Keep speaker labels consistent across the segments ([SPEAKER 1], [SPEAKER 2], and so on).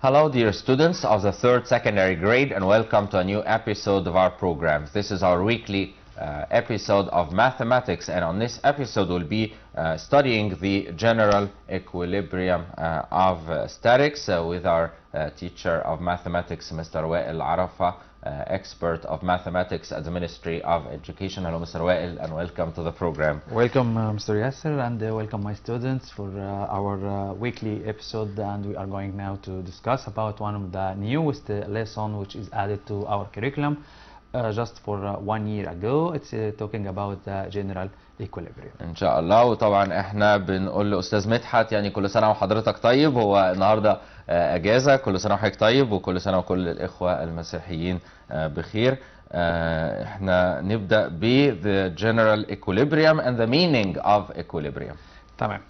[SPEAKER 1] Hello dear students of the third secondary grade, and welcome to a new episode of our programs. This is our weekly episode of mathematics, and on this episode we'll be studying the general equilibrium of statics with our teacher of mathematics, Mr. Wael Arafa, expert of mathematics at the Ministry of Education. Hello Mr. Wael, and welcome to the program.
[SPEAKER 2] Welcome Mr. Yasser, and welcome my students for our weekly episode, and we are going now to discuss about one of the newest lesson which is added to our curriculum just for 1 year ago. It's talking about the general equilibrium.
[SPEAKER 1] ان شاء الله. وطبعا احنا بنقول لاستاذ مدحت يعني كل سنه وحضرتك طيب. هو النهارده اجازه، كل سنه وحضرتك طيب، وكل سنه وكل الاخوه المسيحيين بخير. احنا نبدا ب the general equilibrium and the meaning of equilibrium.
[SPEAKER 2] تمام.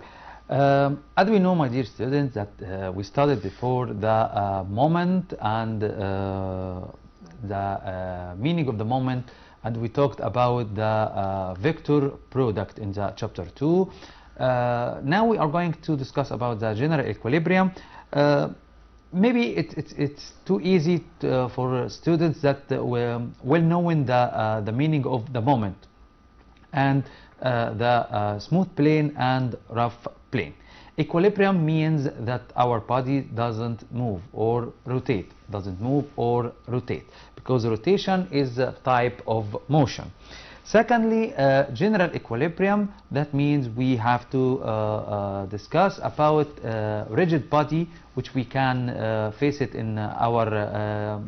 [SPEAKER 2] As we know, my dear students, that we studied before the moment and the meaning of the moment, and we talked about the vector product in the chapter 2. Now we are going to discuss about the general equilibrium. Maybe it's too easy for students that well knowing the meaning of the moment and the smooth plane and rough plane. Equilibrium means that our body doesn't move or rotate, because rotation is a type of motion. Secondly, general equilibrium, that means we have to discuss about rigid body, which we can face it in our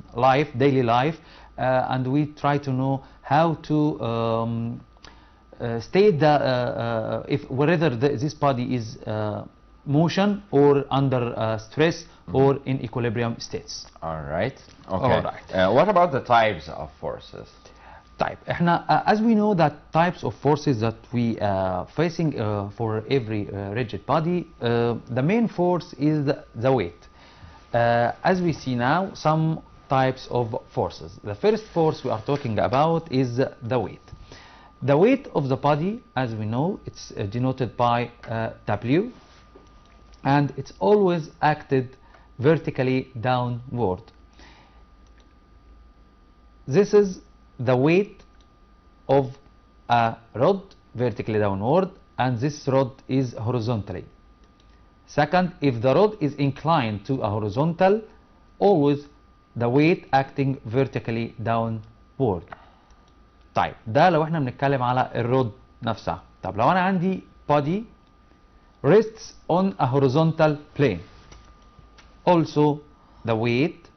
[SPEAKER 2] daily life, and we try to know how to state whether this body is motion or under stress or in equilibrium states.
[SPEAKER 1] All right. Okay.
[SPEAKER 2] All right.
[SPEAKER 1] What about the types of forces?
[SPEAKER 2] As we know that types of forces that we facing for every rigid body, the main force is the weight. As we see now, some types of forces. The first force we are talking about is the weight. The weight of the body, as we know, it's denoted by W, and it's always acted vertically downward. This is the weight of a rod vertically downward, and this rod is horizontally. Second, if the rod is inclined to a horizontal, always the weight acting vertically downward. طيب ده لو احنا بنتكلم على الرود نفسها. طب لو انا عندي body rests on a horizontal plane, also the weight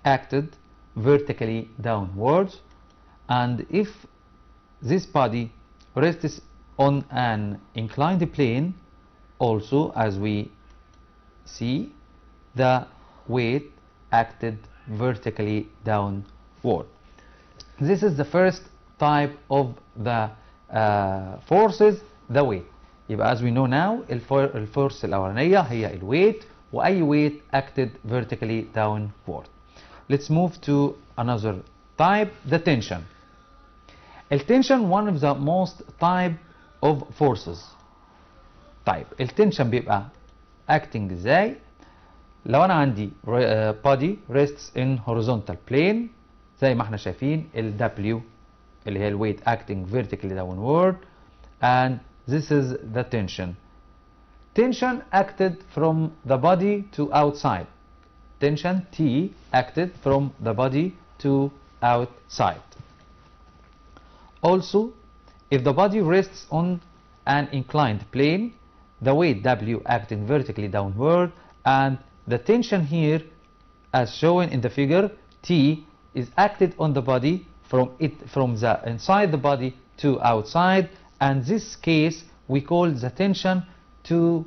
[SPEAKER 2] acted vertically downwards, and if this body rests on an inclined plane, also as we see, the weight acted vertically downward. This is the first type of the forces, the weight. يبقى as we know now, الفورس الأولانية هي الويت، وأي weight acted vertically downward. Let's move to another type, the tension. التنشن one of the most type of forces. طيب التنشن بيبقى acting ازاي؟ لو أنا عندي body rests in horizontal plane زي ما احنا شايفين ال W اللي هي الويت acting vertically downward, and this is the tension. Tension acted from the body to outside. Tension T acted from the body to outside. Also, if the body rests on an inclined plane, the weight W acting vertically downward, and the tension here as shown in the figure, T, is acted on the body from the inside the body to outside, and this case we call the tension to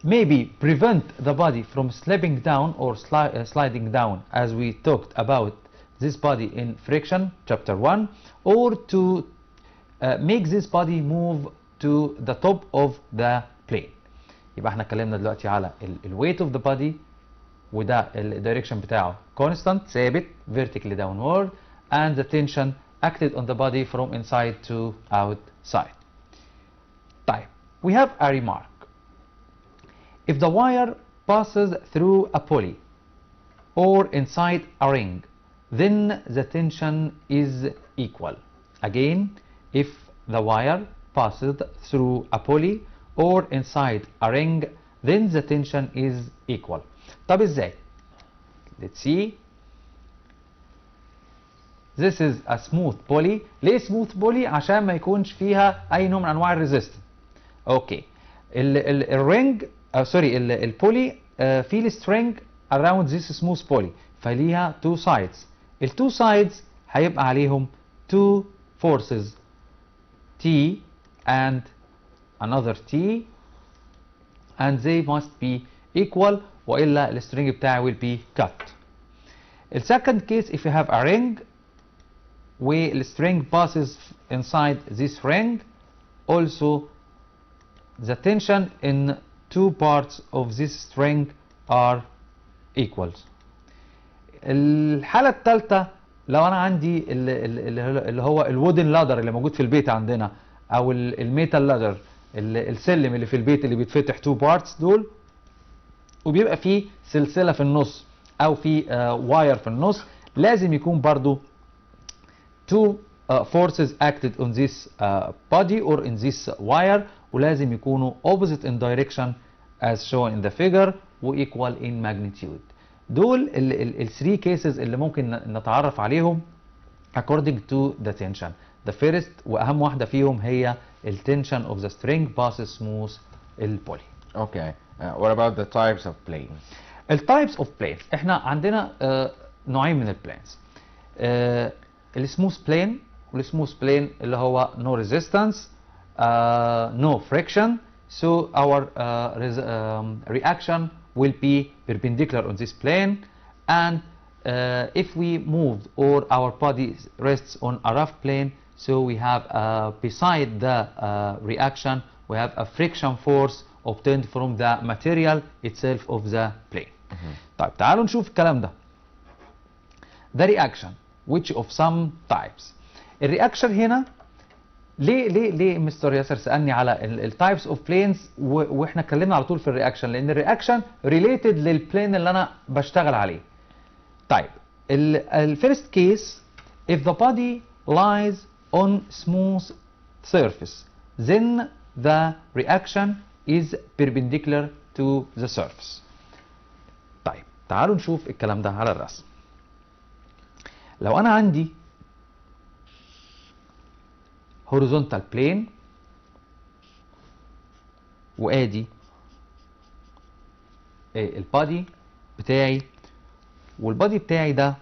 [SPEAKER 2] maybe prevent the body from slipping down or sliding down, as we talked about this body in friction chapter 1, or to make this body move to the top of the plane. يبقى احنا اتكلمنا دلوقتي على الويت of the body، وده الدايركشن بتاعه constant ثابت vertically downward, and the tension acted on the body from inside to outside. طيب we have a remark. If the wire passes through a pulley or inside a ring, then the tension is equal. Again, if the wire passes through a pulley or inside a ring, then the tension is equal. طب ازاي؟ Let's see. This is a smooth pulley. ليه smooth pulley؟ عشان ما يكونش فيها أي نوع من أنواع الريزيستنس. اوكي. الرينج سوري البولي فيه السترينج around this smooth pulley فليها two sides. التو sides هيبقى عليهم two forces T and another T and they must be equal وإلا السترينج بتاعي will be cut. السكند case if you have a ring where the string passes inside this ring, also the tension in two parts of this string are equals. الحالة الثالثة لو أنا عندي اللي هو الوودن لادر اللي موجود في البيت عندنا أو الميتال لادر السلم اللي في البيت اللي بيتفتح two parts دول وبيبقى فيه سلسلة في النص أو في واير في النص لازم يكون برضو two forces acted on this body or in this wire ولازم يكونوا opposite in direction as shown in the figure و equal in magnitude. دول ال 3 cases اللي ممكن نتعرف عليهم according to the tension. The first واهم واحدة فيهم هي ال tension of the string passes smooth البولي.
[SPEAKER 1] Okay. What about the types of planes?
[SPEAKER 2] ال types of planes احنا عندنا نوعين من البلانز. السموث بلين والسموث بلين اللي هو no resistance no friction so our reaction will be perpendicular on this plane and if we move or our body rests on a rough plane so we have beside the reaction we have a friction force obtained from the material itself of the plane. طيب تعالوا نشوف الكلام ده. The reaction which of some types. الرياكشن هنا ليه مستر ياسر سألني على التايبس اوف بلينز واحنا اتكلمنا على طول في الرياكشن لان الرياكشن ريليتد للبلين اللي انا بشتغل عليه. طيب الفيرست كيس if the body lies on smooth surface then the reaction is perpendicular to the surface. طيب تعالوا نشوف الكلام ده على الرسم. لو انا عندي horizontal plane وادي البادي بتاعي والبادي بتاعي ده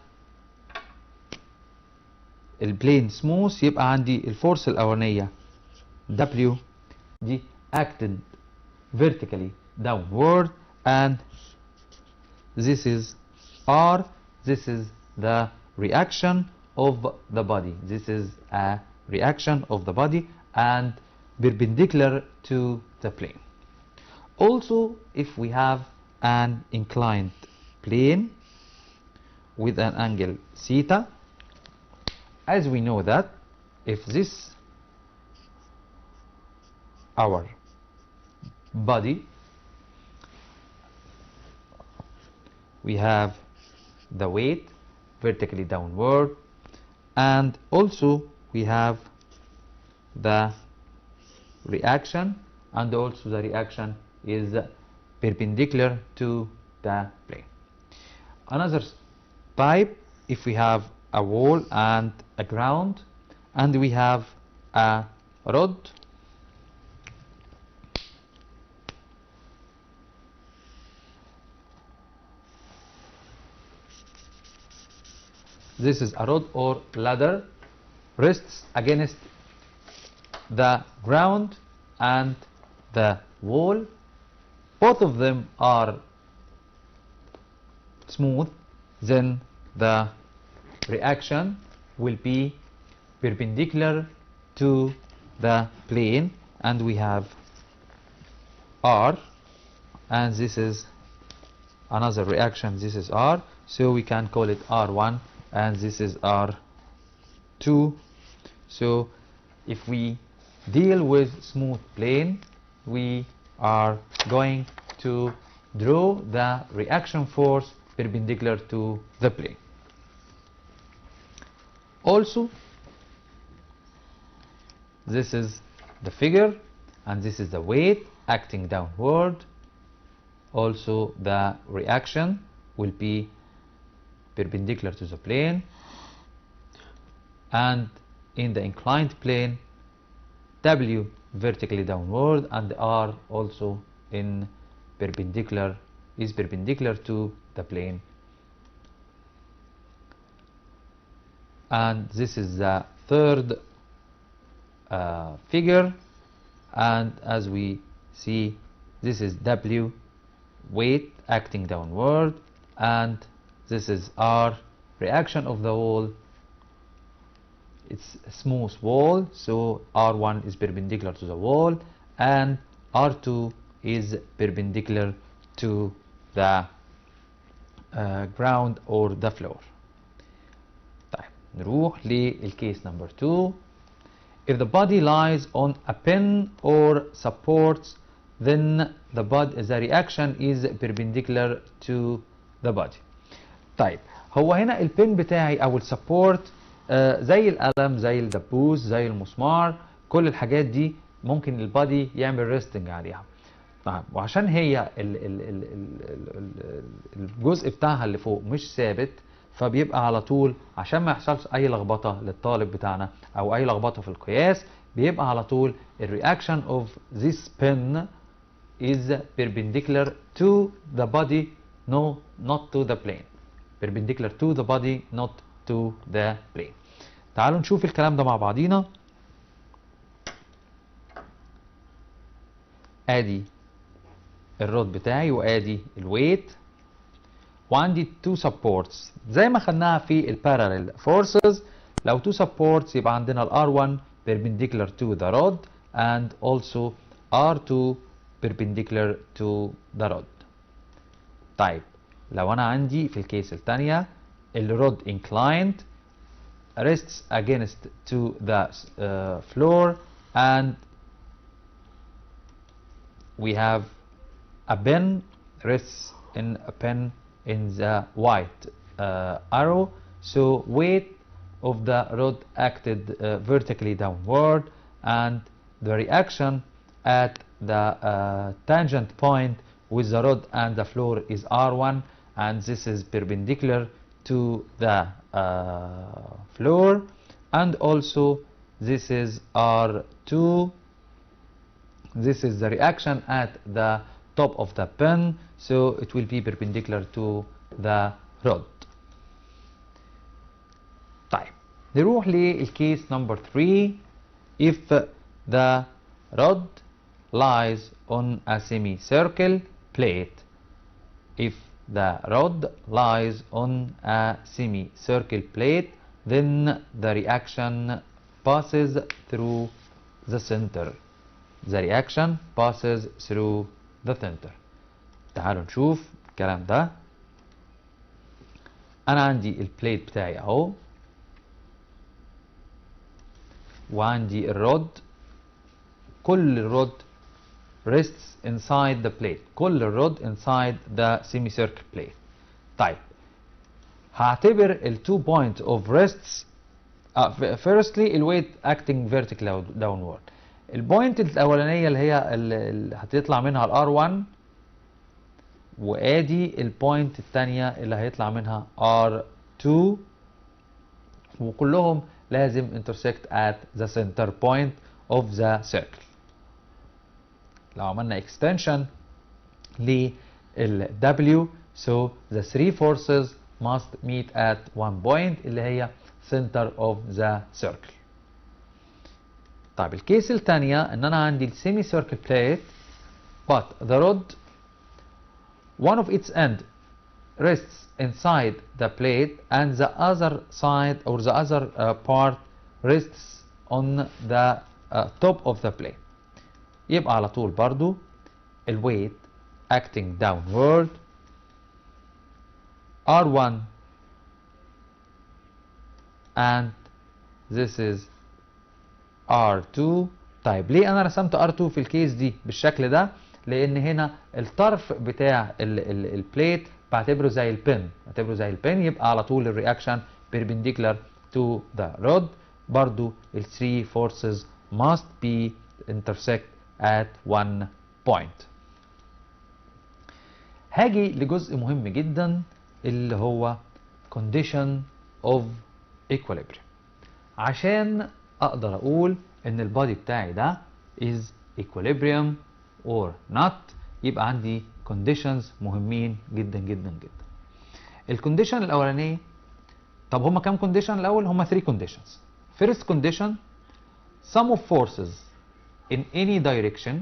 [SPEAKER 2] البلين سموث يبقى عندي الفورس الاولانيه W دي acted vertically downward and this is R, this is the reaction of the body. This is a reaction of the body and perpendicular to the plane. Also, if we have an inclined plane with an angle theta, as we know that if this our body we have the weight vertically downward and also we have the reaction and also the reaction is perpendicular to the plane. Another type if we have a wall and a ground and we have a rod this is a rod or ladder rests against the ground and the wall. Both of them are smooth, then the reaction will be perpendicular to the plane and we have R and this is another reaction, this is R, so we can call it R1 and this is R2. So if we deal with smooth plane we are going to draw the reaction force perpendicular to the plane. Also, this is the figure and this is the weight acting downward. Also, the reaction will be perpendicular to the plane, and in the inclined plane, W vertically downward and R also is perpendicular to the plane. And this is the third figure, and as we see, this is W, weight acting downward, and this is R, reaction of the wall. It's a smooth wall, so R1 is perpendicular to the wall and R2 is perpendicular to the ground or the floor. طيب نروح للكيس نمبر 2. If the body lies on a pin or supports, then the reaction is perpendicular to the body. طيب هو هنا البن بتاعي او السبورت زي القلم، زي الدبوس، زي المسمار، كل الحاجات دي ممكن البادي يعمل ريستنج عليها. طيب وعشان هي الجزء بتاعها اللي فوق مش ثابت، فبيبقى على طول عشان ما يحصلش اي لخبطه للطالب بتاعنا او اي لخبطه في القياس، بيبقى على طول الرياكشن اوف this pin is perpendicular to the body, no, not to the plane. perpendicular to the body, not to the plane. تعالوا نشوف الكلام ده مع بعضينا. ادي الرود بتاعي وادي الويت، وعندي two supports زي ما خدناها في البارallel forces. لو two supports يبقى عندنا ال R1 perpendicular to the rod and also R2 perpendicular to the rod. طيب لو انا عندي في الكيس الثانيه الرود inclined rests against to the floor and we have a pin rests in a pin in the white arrow, so weight of the rod acted vertically downward and the reaction at the tangent point with the rod and the floor is R1 and this is perpendicular to the floor, and also this is R2. This is the reaction at the top of the pin, so it will be perpendicular to the rod. طيب نروح للكيس number 3. If the rod lies on a semicircle plate, if the rod lies on a semicircle plate, then the reaction passes through the center. The reaction passes through the center. تعالوا نشوف الكلام ده. أنا عندي البليت بتاعي أهو، وعندي الرود، كل الرود rests inside the plate، كل الرود inside the semicircle plate. طيب هعتبر ال 2 points of rests. firstly الويت acting vertically downward. البوينت الاولانيه اللي هي اللي هتطلع منها ال R1، وادي البوينت الثانيه اللي هيطلع منها R2، وكلهم لازم intersect at the center point of the circle. لو عملنا extension لل W, so the three forces must meet at one point اللي هي center of the circle. طيب الكيس الثانية ان انا عندي السيمي سيركل plate but the rod one of its end rests inside the plate and the other side or the other part rests on the top of the plate. يبقى على طول برضو الويت acting downward R1 and this is R2. طيب ليه انا رسمت R2 في الكيس دي بالشكل ده؟ لان هنا الطرف بتاع البليت بعتبره زي البن، يبقى على طول الرياكشن perpendicular to the rod. برضو ال 3 forces must be intersect at one point. هاجي لجزء مهم جدا اللي هو condition of equilibrium، عشان اقدر اقول ان البادي بتاعي ده is equilibrium or not. يبقى عندي conditions مهمين جدا جدا جدا. الكونديشن الاولانيه، طب هما كام كونديشن الاول؟ هما 3 conditions. first condition sum of forces in any direction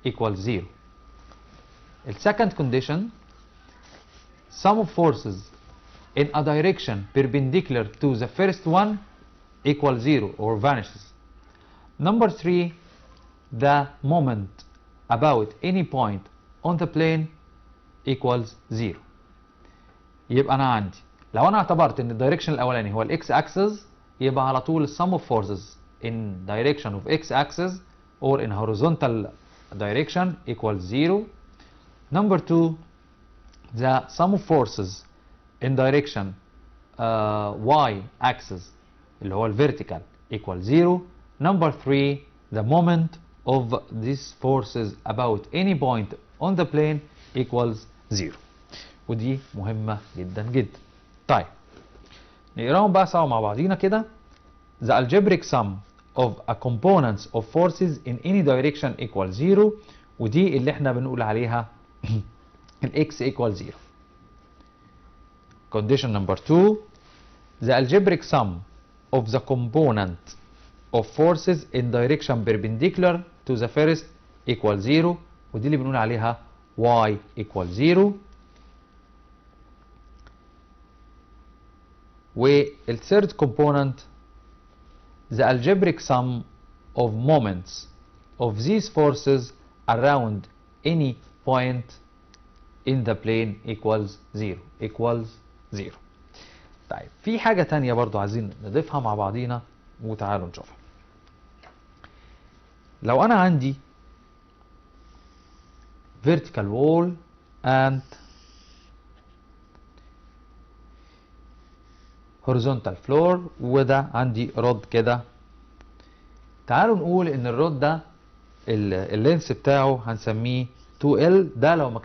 [SPEAKER 2] equals 0. السكند condition sum of forces in a direction perpendicular to the first one equals 0 or vanishes. Number 3, the moment about any point on the plane equals 0. يبقى انا عندي لو انا اعتبرت ان الدايركشن الاولاني هو الاكس اكسس، يبقى على طول sum of forces in direction of x axis or in horizontal direction equals 0. Number 2, the sum of forces in direction y axis اللي هو الفيرتيكال equals 0. Number 3, the moment of these forces about any point on the plane equals 0. ودي مهمة جدا جدا. طيب نقراهم بقى سوا مع بعضينا كده. The algebraic sum of a components of forces in any direction equals 0. ودي اللي احنا بنقول عليها ال x equals 0. Condition number 2, the algebraic sum of the component of forces in direction perpendicular to the first equals 0. ودي اللي بنقول عليها y equals 0. والثird component, the algebraic sum of moments of these forces around any point in the plane equals 0 طيب في حاجة تانية برضو عايزين نضيفها مع بعضينا وتعالوا نشوفها. لو أنا عندي vertical wall and horizontal floor وده عندي رود كده، تعالوا نقول ان الرود ده اللينس بتاعه هنسميه 2L. ده لو ما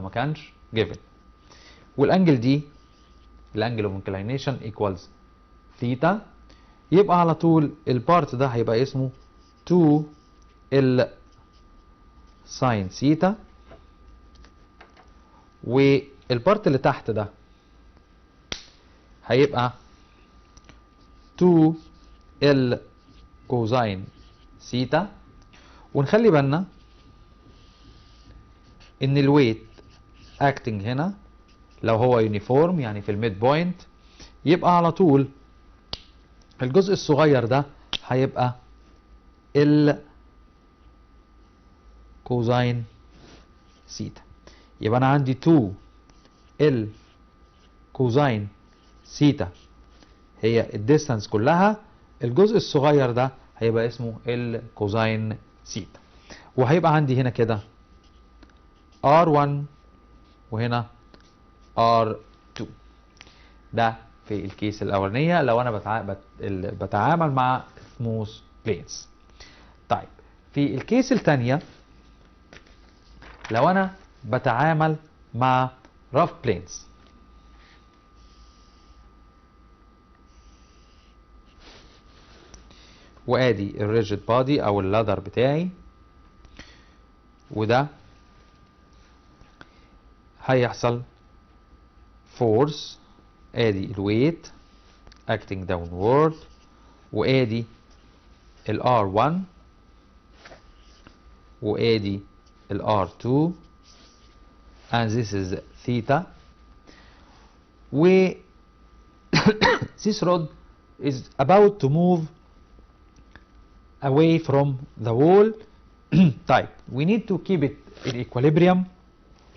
[SPEAKER 2] كانش given والانجل دي الانجل اوف انكلينيشن ايكوالز ثيتا، يبقى على طول البارت ده هيبقى اسمه 2L ساين ثيتا، والبارت اللي تحت ده هيبقى 2L كوزاين ثيتا. ونخلي بالنا ان الويت اكتنج هنا لو هو يونيفورم يعني في الميد بوينت، يبقى على طول الجزء الصغير ده هيبقى ال كوزاين ثيتا. يبقى انا عندي 2 ال كوزاين ثيتا هي الديستانس كلها، الجزء الصغير ده هيبقى اسمه ال كوزاين ثيتا، وهيبقى عندي هنا كده R1 وهنا R2. ده في الكيس الاولانيه لو انا بتعامل مع سموث بلينز. طيب في الكيس الثانيه لو انا بتعامل مع rough planes، وادي الريجيد بادي او اللادر بتاعي، وده هيحصل فورس، ادي الويت acting downward، وادي ال R1 وادي ال R2 and this is theta. و this rod is about to move away from the wall. طيب we need to keep it in equilibrium.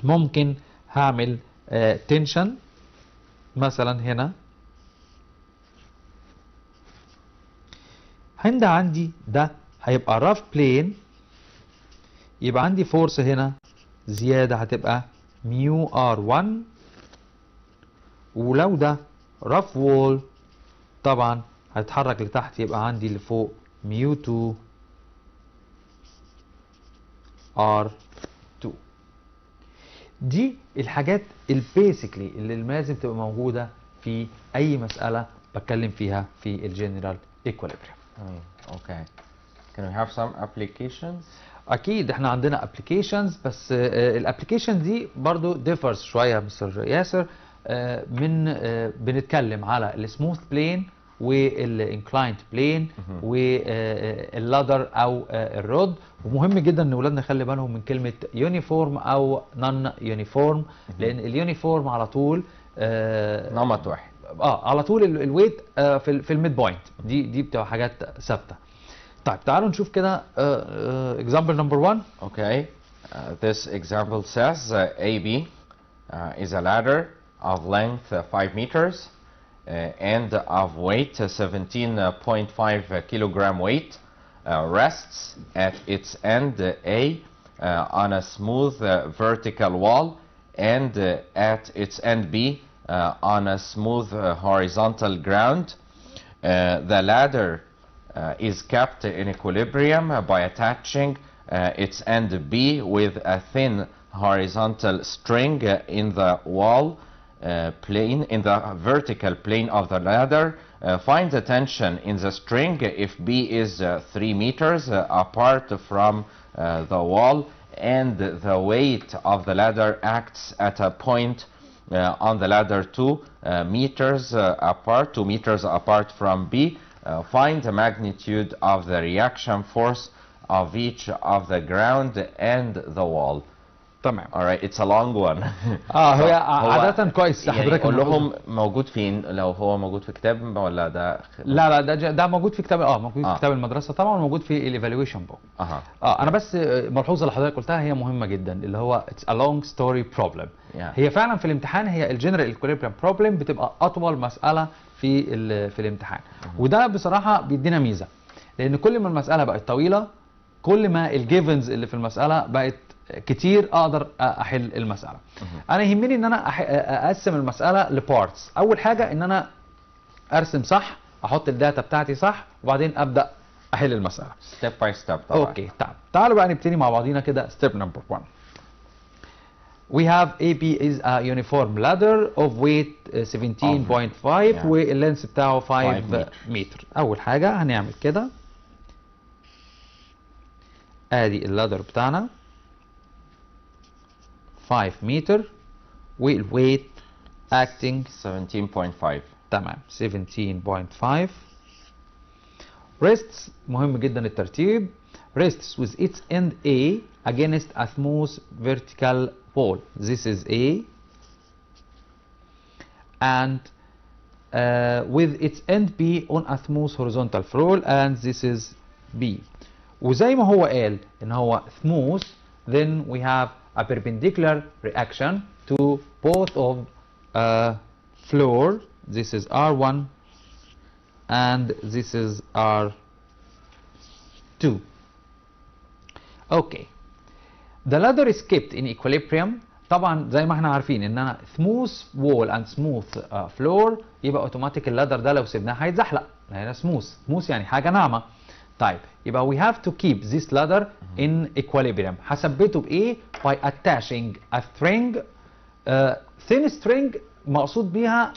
[SPEAKER 2] ممكن هعمل tension مثلا هنا عندي ده هيبقى rough plane يبقى عندي فورس هنا زيادة هتبقى ميو ار 1. ولو ده رف وول طبعا هيتحرك لتحت، يبقى عندي اللي فوق ميو 2 ار 2. دي الحاجات البيسيكلي اللي لازم تبقى موجودة في أي مسألة بتكلم فيها في الجنرال ايكوليبريم.
[SPEAKER 1] Okay. Can we have some applications?
[SPEAKER 2] اكيد احنا عندنا ابلكيشنز، بس الابلكيشن دي برضو ديفرز شويه يا مستر ياسر. من بنتكلم على السموث بلين والانكلايند بلين واللادر او الرود. ومهم جدا ان اولادنا يخلي بالهم من كلمه يونيفورم او نون يونيفورم، لان اليونيفورم على طول
[SPEAKER 1] نمط واحد.
[SPEAKER 2] على طول الويت في الميد بوينت، دي بتبقى حاجات ثابته. طيب تعالوا نشوف كده example number 1.
[SPEAKER 1] Okay. This example says AB is a ladder of length 5 meters and of weight 17.5 kilogram weight, rests at its end A on a smooth vertical wall and at its end B on a smooth horizontal ground. The ladder is kept in equilibrium by attaching its end B with a thin horizontal string in the wall plane, in the vertical plane of the ladder. Find the tension in the string if B is 3 meters apart from the wall and the weight of the ladder acts at a point on the ladder 2 meters apart from B. Find the magnitude of the reaction force of each of the ground and the wall.
[SPEAKER 2] تمام.
[SPEAKER 1] Alright, it's a long one.
[SPEAKER 2] هو عادة كويس
[SPEAKER 1] يعني
[SPEAKER 2] حضرتك
[SPEAKER 1] قول لهم موجود فين، لو هو موجود في كتاب ولا ده
[SPEAKER 2] لا ده موجود في كتاب موجود في كتاب المدرسة طبعا، وموجود في الايفالويشن بوك. انا بس ملحوظة اللي حضرتك قلتها هي مهمة جدا، اللي هو it's a long story problem. هي فعلا في الامتحان هي الجنرال ايكوليبريم بروبلم بتبقى اطول مسألة في الامتحان. وده بصراحة بيدينا ميزة، لان كل ما المسألة بقت طويلة كل ما الجيفنز اللي في المسألة بقت كتير اقدر احل المسألة. انا يهمني ان انا اقسم المسألة لبارتس. اول حاجة ان انا ارسم صح، احط الداتا بتاعتي صح، وبعدين ابدأ احل المسألة
[SPEAKER 1] ستيب باي ستيب طبعا.
[SPEAKER 2] اوكي تعالوا بقى نبتدي مع بعضينا كده. ستيب نمبر 1. We have AB is a uniform ladder of weight 17.5 واللينس بتاعه 5 متر. اول حاجة هنعمل كده، ادي اللادر بتاعنا 5 متر والويت acting
[SPEAKER 1] 17.5.
[SPEAKER 2] تمام 17.5. rests مهم جدا الترتيب. rests with its end A against a smooth vertical wall. This is A and with its end B on a smooth horizontal floor and this is B. وزي ما هو قال ان هو smooth, then we have a perpendicular reaction to both of floor. This is R1 and this is R2. Okay. The ladder is kept in equilibrium. طبعا زي ما احنا عارفين ان انا smooth wall and smooth floor يبقى اوتوماتيك اللادر ده لو سيبناه هيتزحلق، هنا smooth يعني حاجه ناعمه. طيب يبقى we have to keep this ladder in equilibrium. هثبته بايه؟ by attaching a string thin string مقصود بيها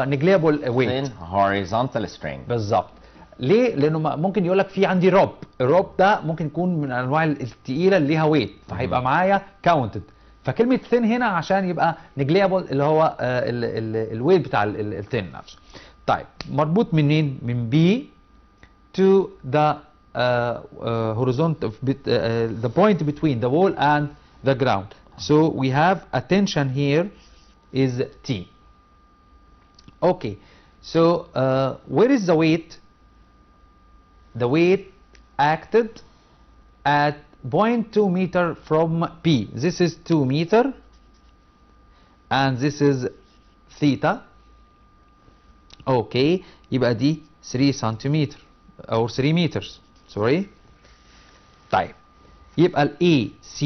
[SPEAKER 2] negligible weight.
[SPEAKER 1] thin horizontal string.
[SPEAKER 2] بالظبط. ليه؟ لانه ممكن يقول لك في عندي الروب ده ممكن يكون من الانواع الثقيله اللي ليها ويت، فهيبقى معايا كاونتد. فكلمه ثين هنا عشان يبقى نجليبل اللي هو الويت بتاع الثين نفسه. طيب مربوط منين؟ من بي to the horizontal the point between the wall and the ground. So we have a tension here is T. Okay. So where is the weight? The weight acted at 0.2 meter from P. This is 2 meter and this is theta. Okay. يبقى دي 3 سنتيمتر or 3 meters. Sorry. طيب يبقى ال AC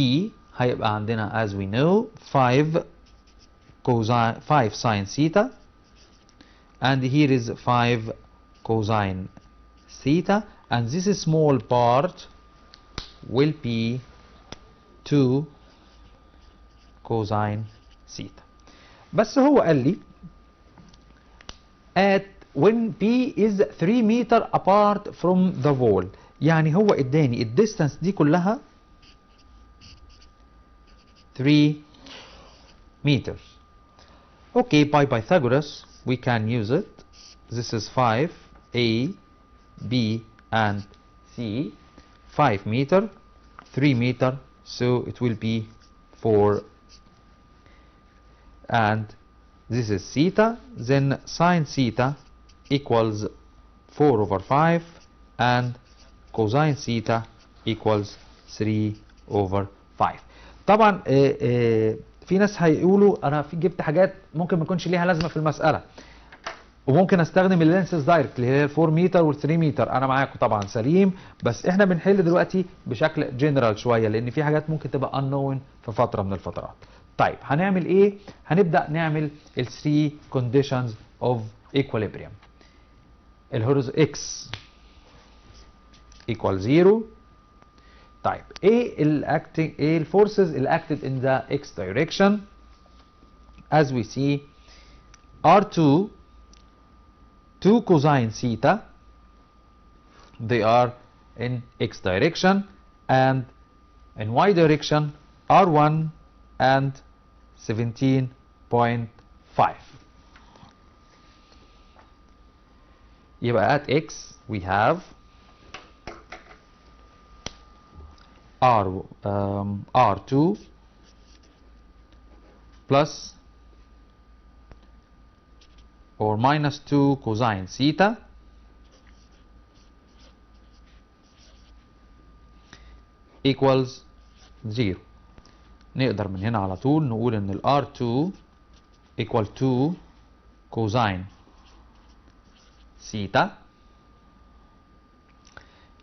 [SPEAKER 2] هيبقى عندنا as we know 5 sine theta and here is 5 cosine theta and this small part will be 2 cosine theta. بس هو قال لي at when P is 3 meter apart from the wall، يعني هو اداني الديستانس دي كلها 3 meters. Okay, by Pythagoras we can use it. This is 5 A, B and C, 5 meter, 3 meter, so it will be 4, and this is theta, then sine theta equals 4 over 5 and cosine theta equals 3 over 5. طبعا في ناس هيقولوا انا جبت حاجات ممكن ما يكونش ليها لازمه في المساله وممكن استخدم اللينسز دايركت اللي هي 4 متر وال 3 متر. انا معاكم طبعا سليم، بس احنا بنحل دلوقتي بشكل جنرال شويه لان في حاجات ممكن تبقى unknown في فتره من الفترات. طيب هنعمل ايه؟ هنبدا نعمل ال 3 conditions of equilibrium. الهوريزون x equal 0. طيب ايه الفورسز اللي acted in the x direction؟ as we see R2 2 cosine theta, they are in x direction, and in y direction R1 and 17.5. يبقى at x we have R2 plus or minus 2 cosine theta equals 0. نقدر من هنا على طول نقول ان ال R2 equal 2 cosine theta،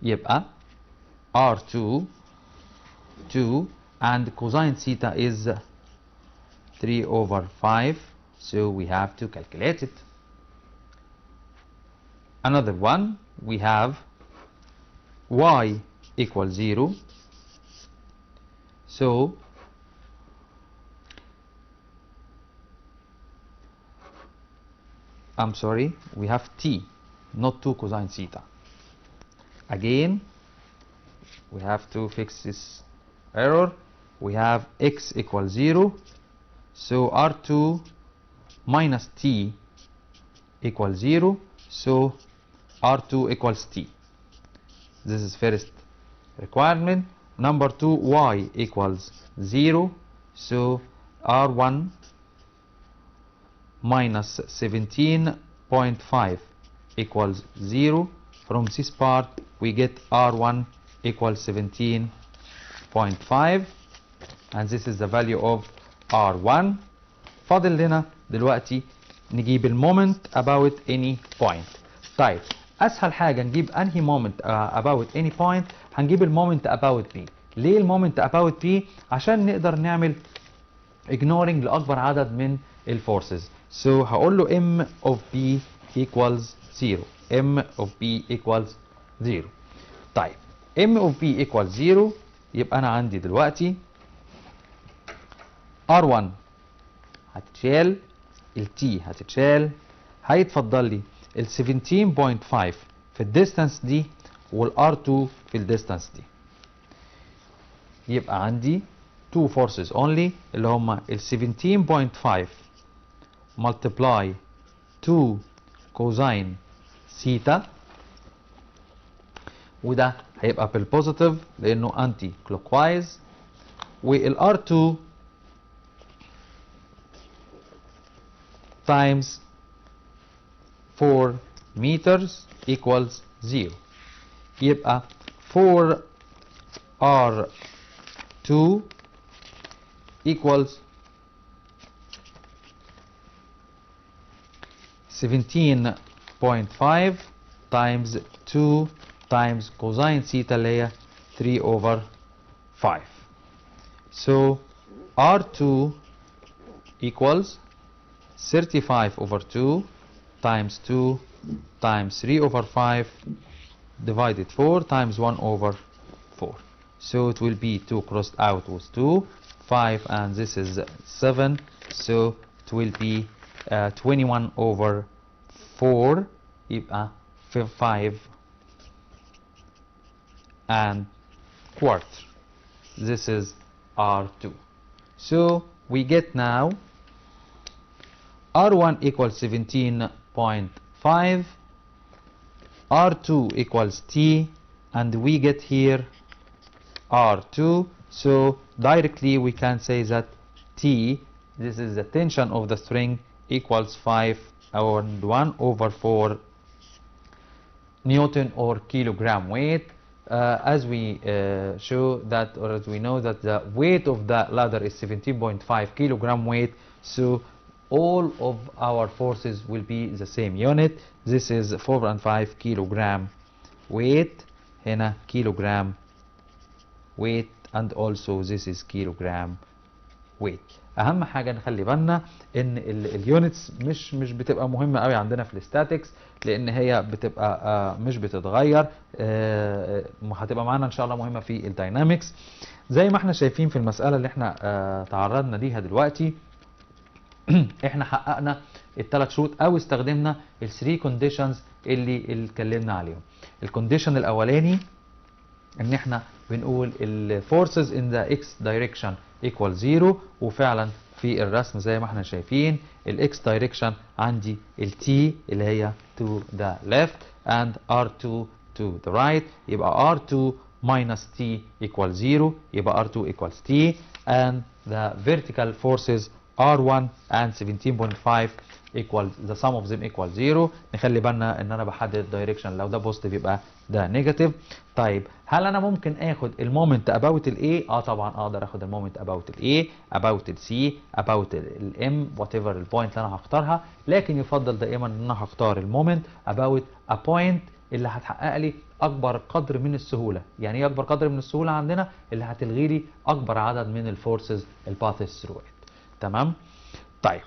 [SPEAKER 2] يبقى R2 2 and cosine theta is 3 over 5, so we have to calculate it. Another one, we have y equals 0, so I'm sorry, we have t, not 2 cosine theta. Again, we have to fix this error. We have x equals 0, so R2 minus t equals 0, so R2 equals t. This is first requirement. Number 2, y equals 0, so R1 minus 17.5 equals 0. From this part we get R1 equals 17.5 and this is the value of R1. فاضل لنا دلوقتي نجيب المومنت about any point. طيب اسهل حاجه نجيب انهي مومنت about any point؟ هنجيب المومنت about B. ليه المومنت about B؟ عشان نقدر نعمل ignoring لاكبر عدد من الفورسز. So هقول له m of B equals 0. m of B equals 0. طيب m of B equals 0 يبقى انا عندي دلوقتي R1 هتتشال، ال T هتتشال، هيتفضل لي ال 17.5 في الديستانس دي وال R2 في الديستانس دي. يبقى عندي two forces only اللي هما ال 17.5 multiply 2 cosine theta، وده هيبقى بالبوزيتيف لانه انتي كلوكوايز، وال R2 times 4 meters equals 0. يبقى 4R2 equals 17.5 times 2 times cosine theta اللي هي 3 over 5. So R2 equals 35 over 2 times 2 times 3 over 5 divided 4 times 1 over 4. So it will be 2 crossed out with 2, 5, and this is 7. So it will be 21 over 4, 5 and quarter. This is R2. So we get now R1 equals 17.5, R2 equals T, and we get here R2. So directly we can say that T, this is the tension of the string, equals 5 and 1 over 4 Newton or kilogram weight. As we show that, or as we know that the weight of the ladder is 17.5 kilogram weight, so all of our forces will be the same unit. This is 4 and 5 kilogram weight, هنا kilogram weight, and also this is kilogram weight. اهم حاجه نخلي بالنا ان اليونتس مش بتبقى مهمه قوي عندنا في الاستاتيكس، لان هي بتبقى مش بتتغير، هتبقى معانا ان شاء الله مهمه في الداينامكس. زي ما احنا شايفين في المساله اللي احنا تعرضنا ليها دلوقتي، احنا حققنا الثلاث شروط او استخدمنا الثري كونديشنز اللي اتكلمنا عليهم. الكونديشن الاولاني ان احنا بنقول الفورسز ان ذا اكس دايركشن equal 0، وفعلا في الرسم زي ما احنا شايفين الاكس دايركشن عندي التي اللي هي to the left and R2 to the right، يبقى R2 minus T equal 0، يبقى R2 equals T، and the vertical forces R1 and 17.5 equal the sum of them equal 0. نخلي بالنا ان انا بحدد الدايركشن، لو ده بوزيتيف يبقى ده نيجاتيف. طيب هل انا ممكن اخد المومنت اباوت الاي؟ طبعا اقدر اخد المومنت اباوت الاي، اباوت السي، اباوت الام، وات ايفر البوينت اللي انا هختارها، لكن يفضل دائما ان انا هختار المومنت اباوت ا بوينت اللي هتحقق لي اكبر قدر من السهوله. يعني ايه اكبر قدر من السهوله عندنا؟ اللي هتلغي لي اكبر عدد من الفورسز الباثس ثرو. تمام. طيب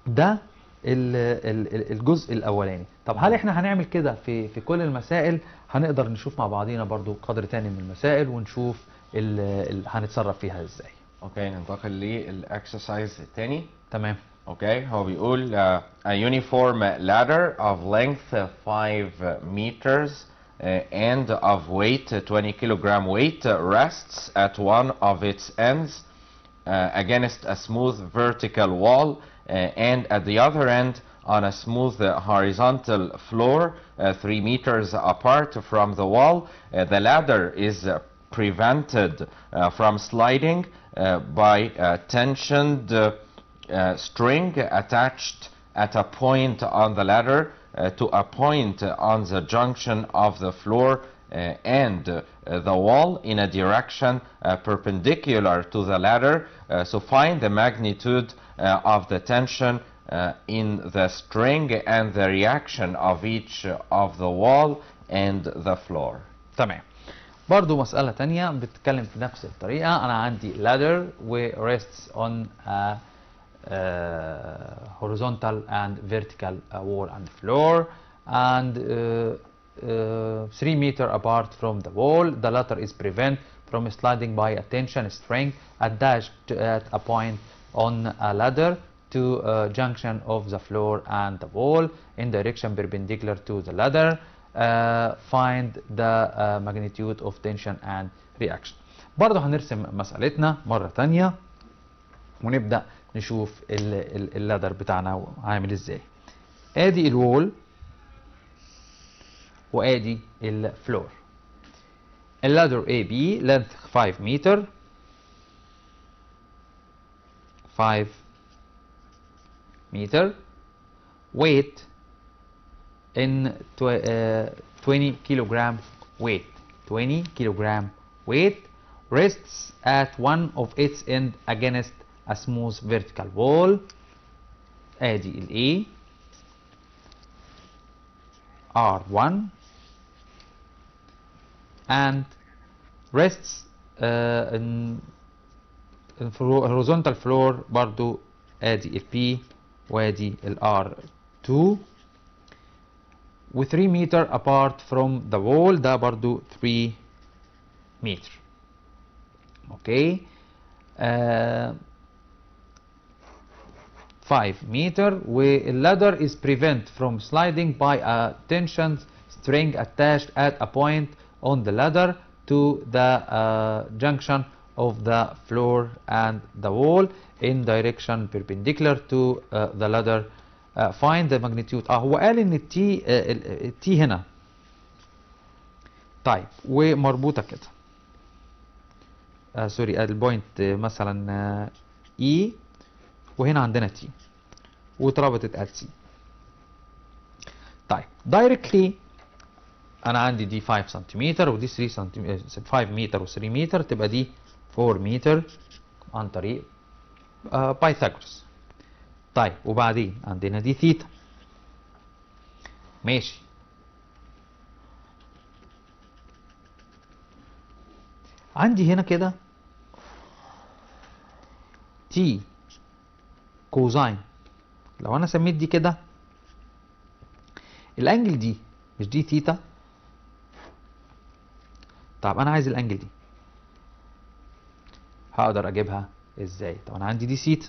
[SPEAKER 2] ده الجزء الاولاني. طب هل احنا هنعمل كده في كل المسائل؟ هنقدر نشوف مع بعضينا برضو قدر تاني من المسائل ونشوف هنتصرف فيها ازاي.
[SPEAKER 1] اوكي، ننتقل للاكسرسايز الثاني.
[SPEAKER 2] تمام.
[SPEAKER 1] اوكي، هو بيقول a uniform ladder of length 5 meters and of weight 20 kilogram weight rests at one of its ends against a smooth vertical wall and at the other end on a smooth horizontal floor 3 meters apart from the wall. The ladder is prevented from sliding by a tensioned string attached at a point on the ladder to a point on the junction of the floor and the wall in a direction perpendicular to the ladder. So find the magnitude of the tension in the string and the reaction of each of the wall and the floor.
[SPEAKER 2] تمام. برضو مسألة تانية بتتكلم في نفس الطريقة. أنا عندي ladder و rests on a horizontal and vertical wall and floor and 3 meters apart from the wall. The latter is prevented from sliding by a tension string attached at a point on a ladder to a junction of the floor and the wall in direction perpendicular to the ladder. Find the magnitude of tension and reaction. برضه هنرسم مسألتنا مرة تانية ونبدأ نشوف اللادر بتاعنا عامل ازاي. ادي الوول وادي الفلور. اللادر AB length 5 meter 5 meter weight in 20 kilogram weight 20 kilogram weight rests at one of its end against a smooth vertical wall. ادي ال A R1 and rests الهوريزونتال فلور برضو ادي ال P وادي ال R2 و 3 meter apart from the wall، ده برضو 3 meter. اوكي 5 meter، والladder is prevent from sliding by a tension string attached at a point on the ladder to the junction of the floor and the wall in direction perpendicular to the ladder. Find the magnitude. هو قال ان التي هنا. طيب ومربوطه كده. سوري البوينت مثلا E وهنا عندنا T واتربطت at C. طيب دايركتلي انا عندي دي 5 سنتيمتر ودي 3 سنتيمتر، 5 متر و3 متر، تبقى دي 4 متر عن طريق بايثاغورس. طيب وبعدين عندنا دي ثيتا. ماشي. عندي هنا كده تي كوزاين. لو انا سميت دي كده الانجل دي مش دي ثيتا. طب انا عايز الانجل دي هقدر اجيبها ازاي؟ طب انا عندي دي ثيتا.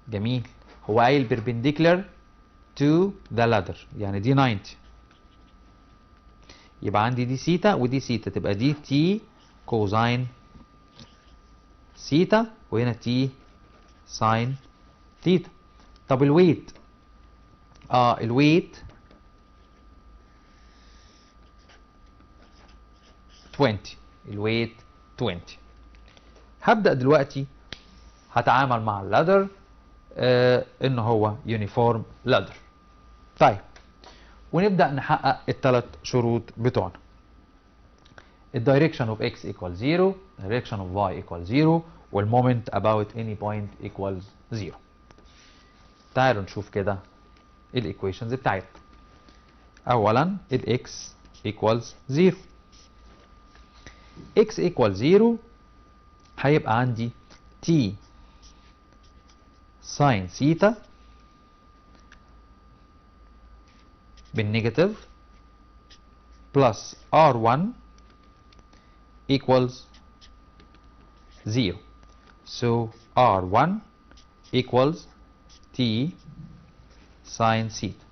[SPEAKER 2] جميل. هو قايل perpendicular to the ladder يعني دي 90، يبقى عندي دي ثيتا ودي ثيتا، تبقى دي تي كوزاين ثيتا وهنا تي ساين ثيتا. طب الويت الويت 20. الويت 20. هبدأ دلوقتي هتعامل مع اللادر ان هو يونيفورم لادر. طيب ونبدأ نحقق الثلاث شروط بتوعنا. الدايركشن اوف x equals 0، direction of y equals 0، والمومنت about any point equals 0. تعالوا نشوف كده الايكويشنز بتاعتنا. اولا ال x equals 0. x equals 0 هيبقى عندي t ساين ثيتا بالنيجاتيف بلس r1 equals 0. So r1 equals t ساين ثيتا.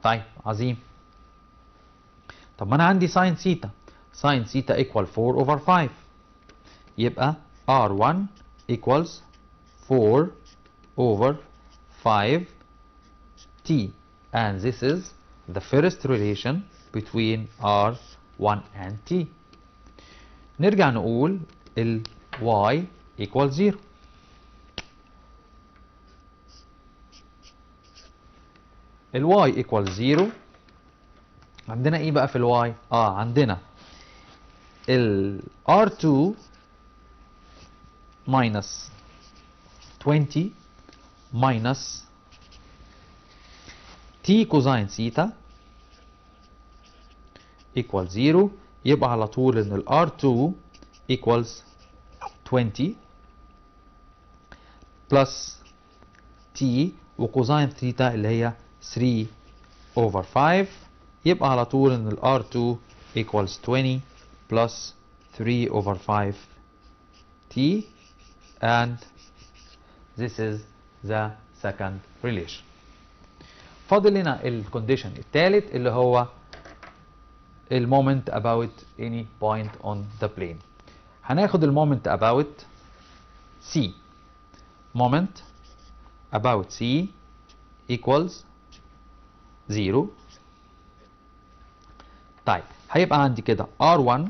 [SPEAKER 2] طيب عظيم. طب ما انا عندي ساين ثيتا، ساين ثيتا equal 4 over 5، يبقى r1 equals 4 over 5 t, and this is the first relation between r1 and t. نرجع نقول ال y equals 0. ال y equals 0. عندنا ايه بقى في ال y؟ عندنا ال r2 minus 20 minus t كوزين ثيتا equals 0، يبقى على طول ان ال r2 equals 20 plus t وكوزين ثيتا اللي هي 3 over 5، يبقى على طول ان ال r2 equals 20 plus 3 over 5 t, and this is the second relation. فاضل لنا الكونديشن الثالث اللي هو المومنت about any point on the plane. هناخد المومنت about C. moment about C equals 0. طيب هيبقى عندي كده R1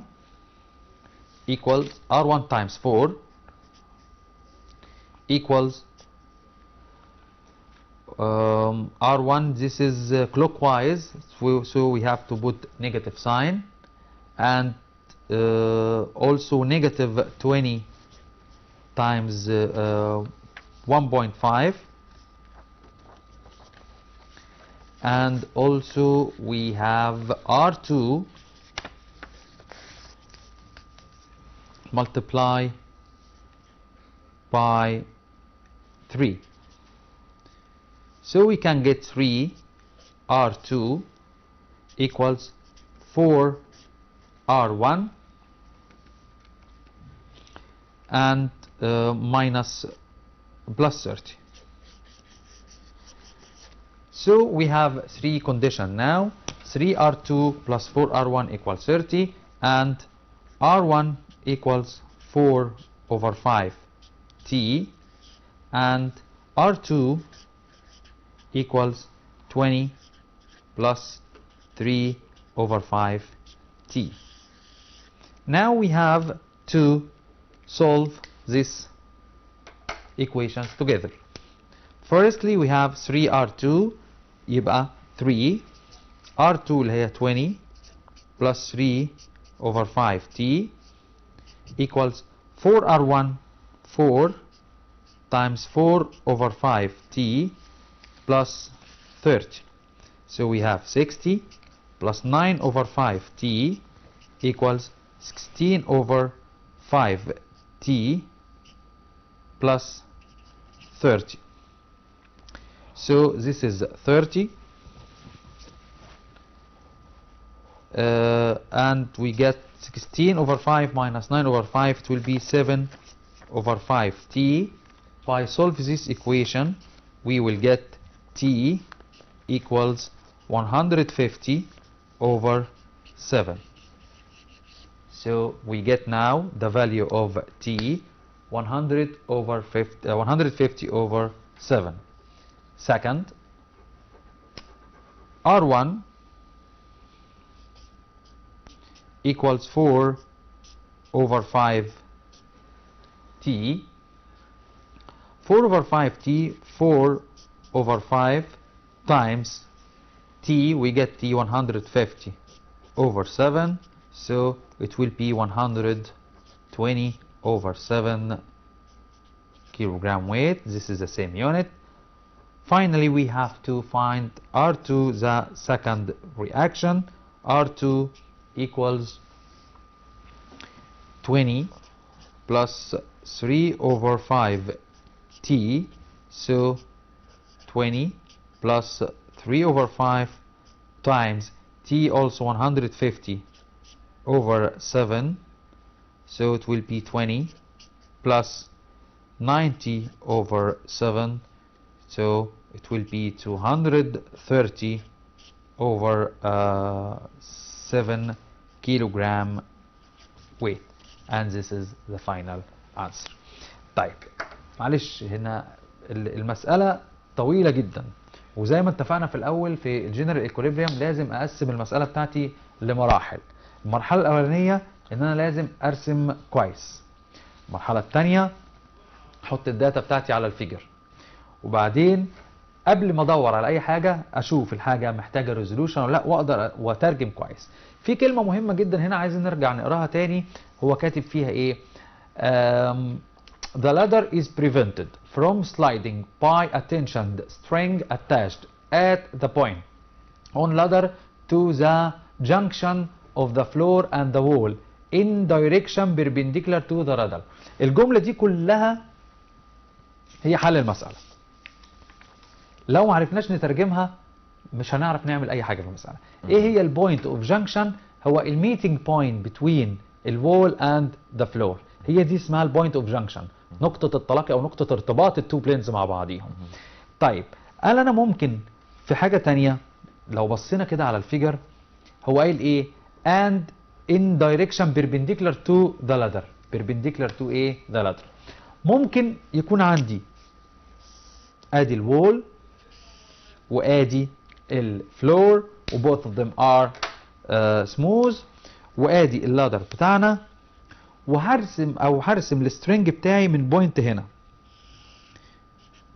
[SPEAKER 2] equals R1 times 4 equals R1, this is clockwise, so we have to put negative sign, and also negative 20 times 1.5, and also we have R2 multiply by 3. So we can get 3r2 equals 4r1 and minus plus 30. So we have 3 conditions now. 3r2 plus 4r1 equals 30 and r1 equals 4 over 5 t and r2 equals 20 plus 3 over 5 t. Now we have to solve these equations together. Firstly we have 3r2 يبقى 3 r2 اللي هي 20 plus 3 over 5t equals 4r1 4 times 4 over 5t plus 30. So we have 60 plus 9 over 5t equals 16 over 5t plus 30. So this is 30 and we get 16 over 5 minus 9 over 5, it will be 7 over 5t. By solving this equation we will get t equals 150 over 7. So we get now the value of t 150 over 7. Second, r1 equals 4 over 5 t. 4 over 5t, 4 over 5 times t, we get t 150 over 7, so it will be 120 over 7 kilogram weight. This is the same unit. Finally we have to find r2, the second reaction. r2 equals 20 plus 3 over 5 t, so 20 plus 3 over 5 times t, also 150 over 7, so it will be 20 plus 90 over 7, so it will be 230 over 7 kilogram weight, and this is the final answer. طيب معلش هنا المسألة طويلة جدا، وزي ما اتفقنا في الأول في الجنرال ايكوليبريم لازم أقسم المسألة بتاعتي لمراحل. المرحلة الأولانية إن أنا لازم أرسم كويس. المرحلة الثانية أحط الداتا بتاعتي على الفيجر، وبعدين قبل ما أدور على أي حاجة أشوف الحاجة محتاجة ريزولوشن ولا لأ، وأقدر وأترجم كويس. في كلمة مهمة جدا هنا عايزين نرجع نقراها تاني، هو كاتب فيها إيه؟ The ladder is prevented from sliding by a tensioned string attached at the point on ladder to the junction of the floor and the wall in direction perpendicular to the ladder. الجملة دي كلها هي حل المسألة. لو ما عرفناش نترجمها مش هنعرف نعمل أي حاجة في المسألة. إيه هي البوينت اوف جانكشن؟ هو الميتنج بوينت بتوين الوول اند ذا فلور، هي دي اسمها البوينت اوف جانكشن، نقطة التلاقي أو نقطة ارتباط التو بلينز مع بعضيهم. طيب قال أنا ممكن في حاجة تانية، لو بصينا كده على الفيجر هو قايل إيه؟ and in direction perpendicular to the ladder. perpendicular to إيه؟ the ladder. ممكن يكون عندي ادي الوول وادي الفلور و both of them are smooth، وادي اللادر بتاعنا، وهرسم السترنج بتاعي من بوينت هنا،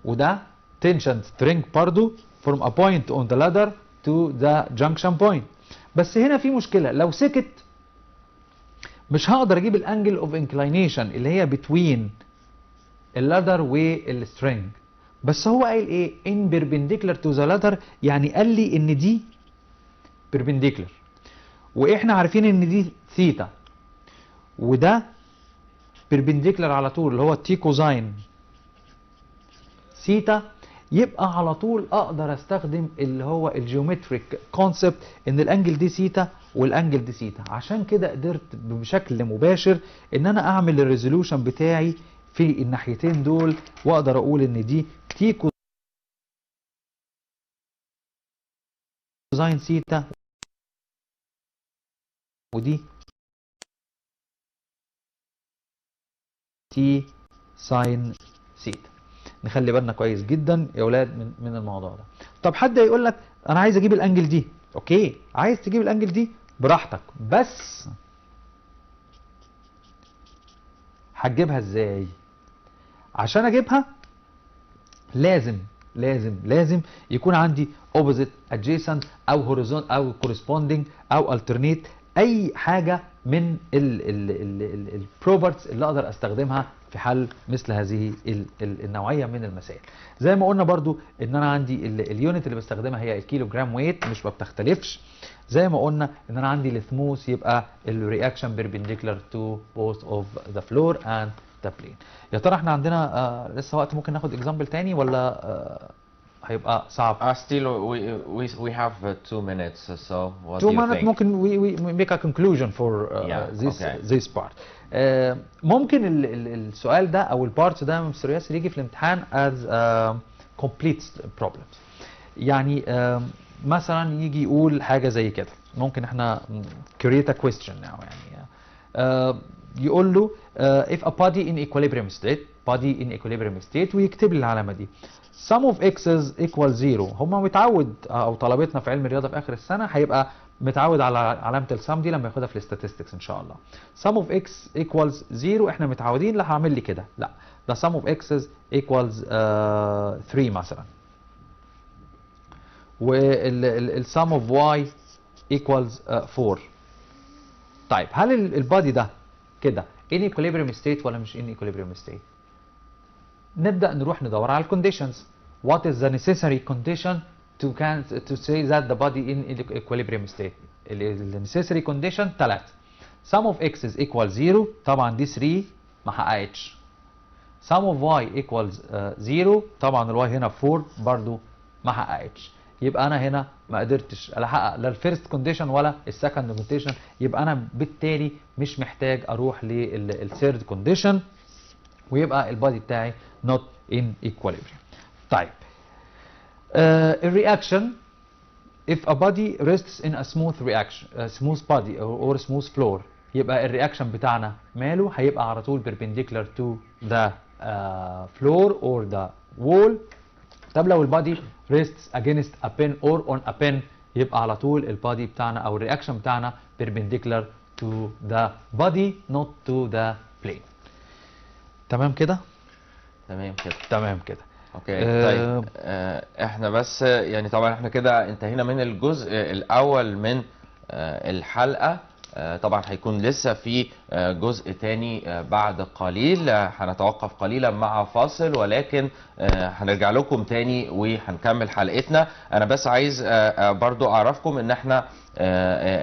[SPEAKER 2] وده tension string برضو from a point on the ladder to the junction point. بس هنا في مشكلة، لو سكت مش هقدر اجيب الانجل اوف انكلينيشن اللي هي between اللادر والسترنج. بس هو قايل ايه؟ in perpendicular to the ladder، يعني قال لي ان دي perpendicular، واحنا عارفين ان دي ثيتا، وده بيربنديكولار على طول اللي هو تي كوزاين سيتا، يبقى على طول اقدر استخدم اللي هو الجيومتريك كونسبت ان الانجل دي سيتا والانجل دي سيتا. عشان كده قدرت بشكل مباشر ان انا اعمل الريزولوشن بتاعي في الناحيتين دول، واقدر اقول ان دي تي كوزاين سيتا ودي تي ساين سيتا. نخلي بالنا كويس جدا يا اولاد من الموضوع ده. طب حد يقول لك انا عايز اجيب الانجل دي، اوكي عايز تجيب الانجل دي براحتك، بس هتجيبها ازاي؟ عشان اجيبها لازم يكون عندي opposite adjacent او horizontal او corresponding او alternate، اي حاجه من البروبرتس اللي اقدر استخدمها في حل مثل هذه النوعيه من المسائل. زي ما قلنا برضو ان انا عندي اليونت اللي بستخدمها هي الكيلو جرام ويت، مش ما بتختلفش. زي ما قلنا ان انا عندي الثموث يبقى الرياكشن بيربنديكولار تو بوث اوف ذا فلور اند ذا بلين. يا ترى احنا عندنا لسه وقت ممكن ناخد اكزامبل تاني ولا هيبقى صعب؟
[SPEAKER 1] Still, we have 2 minutes, so what do
[SPEAKER 2] 2
[SPEAKER 1] you
[SPEAKER 2] minutes
[SPEAKER 1] think?
[SPEAKER 2] ممكن we make a conclusion for this part. ممكن السؤال ده او البارت ده من مستر يجي في الامتحان as complete problems. يعني مثلا يجي يقول حاجه زي كده، ممكن احنا create a question now يعني يقول له if a body in equilibrium state ويكتب لي العلامه دي sum of x's equals 0. هم متعود او طلبتنا في علم الرياضه في اخر السنه هيبقى متعود على علامه السم دي لما ياخدها في الاستاتستكس ان شاء الله. sum of x equals 0 احنا متعودين، لا هعمل لي كده، لا ده sum of x's equals 3 مثلا، وال sum of y equals 4. طيب هل البادي ده كده in equilibrium state ولا مش in equilibrium state؟ نبدأ نروح ندور على الكونديشنز. What is the necessary condition to say that the body in equilibrium state؟ ال necessary condition 3. sum of x is equal 0، طبعا دي 3 ما حققتش. sum of y equals 0، طبعا الواي هنا 4 برضو ما حققتش. يبقى انا هنا ما قدرتش لا احقق لا الفيرست كونديشن ولا السكند كونديشن، يبقى انا بالتالي مش محتاج اروح للثيرد كونديشن، ويبقى البادي بتاعي not in equilibrium. طيب الرياكشن if a body rests in a smooth reaction smooth body or smooth floor، يبقى الرياكشن بتاعنا ماله؟ هيبقى على طول perpendicular to the floor or the wall. طب لو البادي rests against a pin or on a pin، يبقى على طول البادي بتاعنا او الرياكشن بتاعنا perpendicular to the body not to the plane. تمام كده؟ تمام كده.
[SPEAKER 1] اوكي طيب احنا بس يعني طبعا احنا كده انتهينا من الجزء الاول من الحلقة. طبعا هيكون لسه في جزء تاني بعد قليل، هنتوقف قليلا مع فاصل ولكن هنرجع لكم تاني وهنكمل حلقتنا. انا بس عايز برضو اعرفكم ان احنا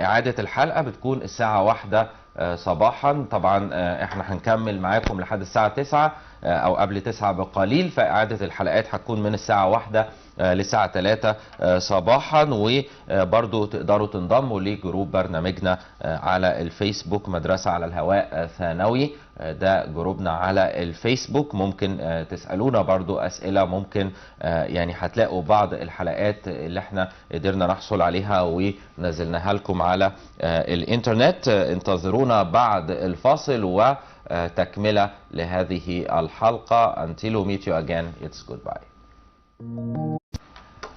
[SPEAKER 1] اعادة الحلقة بتكون الساعة 1 صباحا. طبعا احنا هنكمل معاكم لحد الساعة 9 او قبل 9 بقليل، فاعادة الحلقات هتكون من الساعة 1 للساعة 3 صباحا. وبرضو تقدروا تنضموا لجروب برنامجنا على الفيسبوك، مدرسة على الهواء ثانوي، ده جروبنا على الفيسبوك. ممكن تسألونا برضو أسئلة، ممكن يعني هتلاقوا بعض الحلقات اللي احنا قدرنا نحصل عليها ونزلناها لكم على الانترنت. انتظرونا بعد الفاصل وتكملة لهذه الحلقة. Until we meet you again, it's goodbye.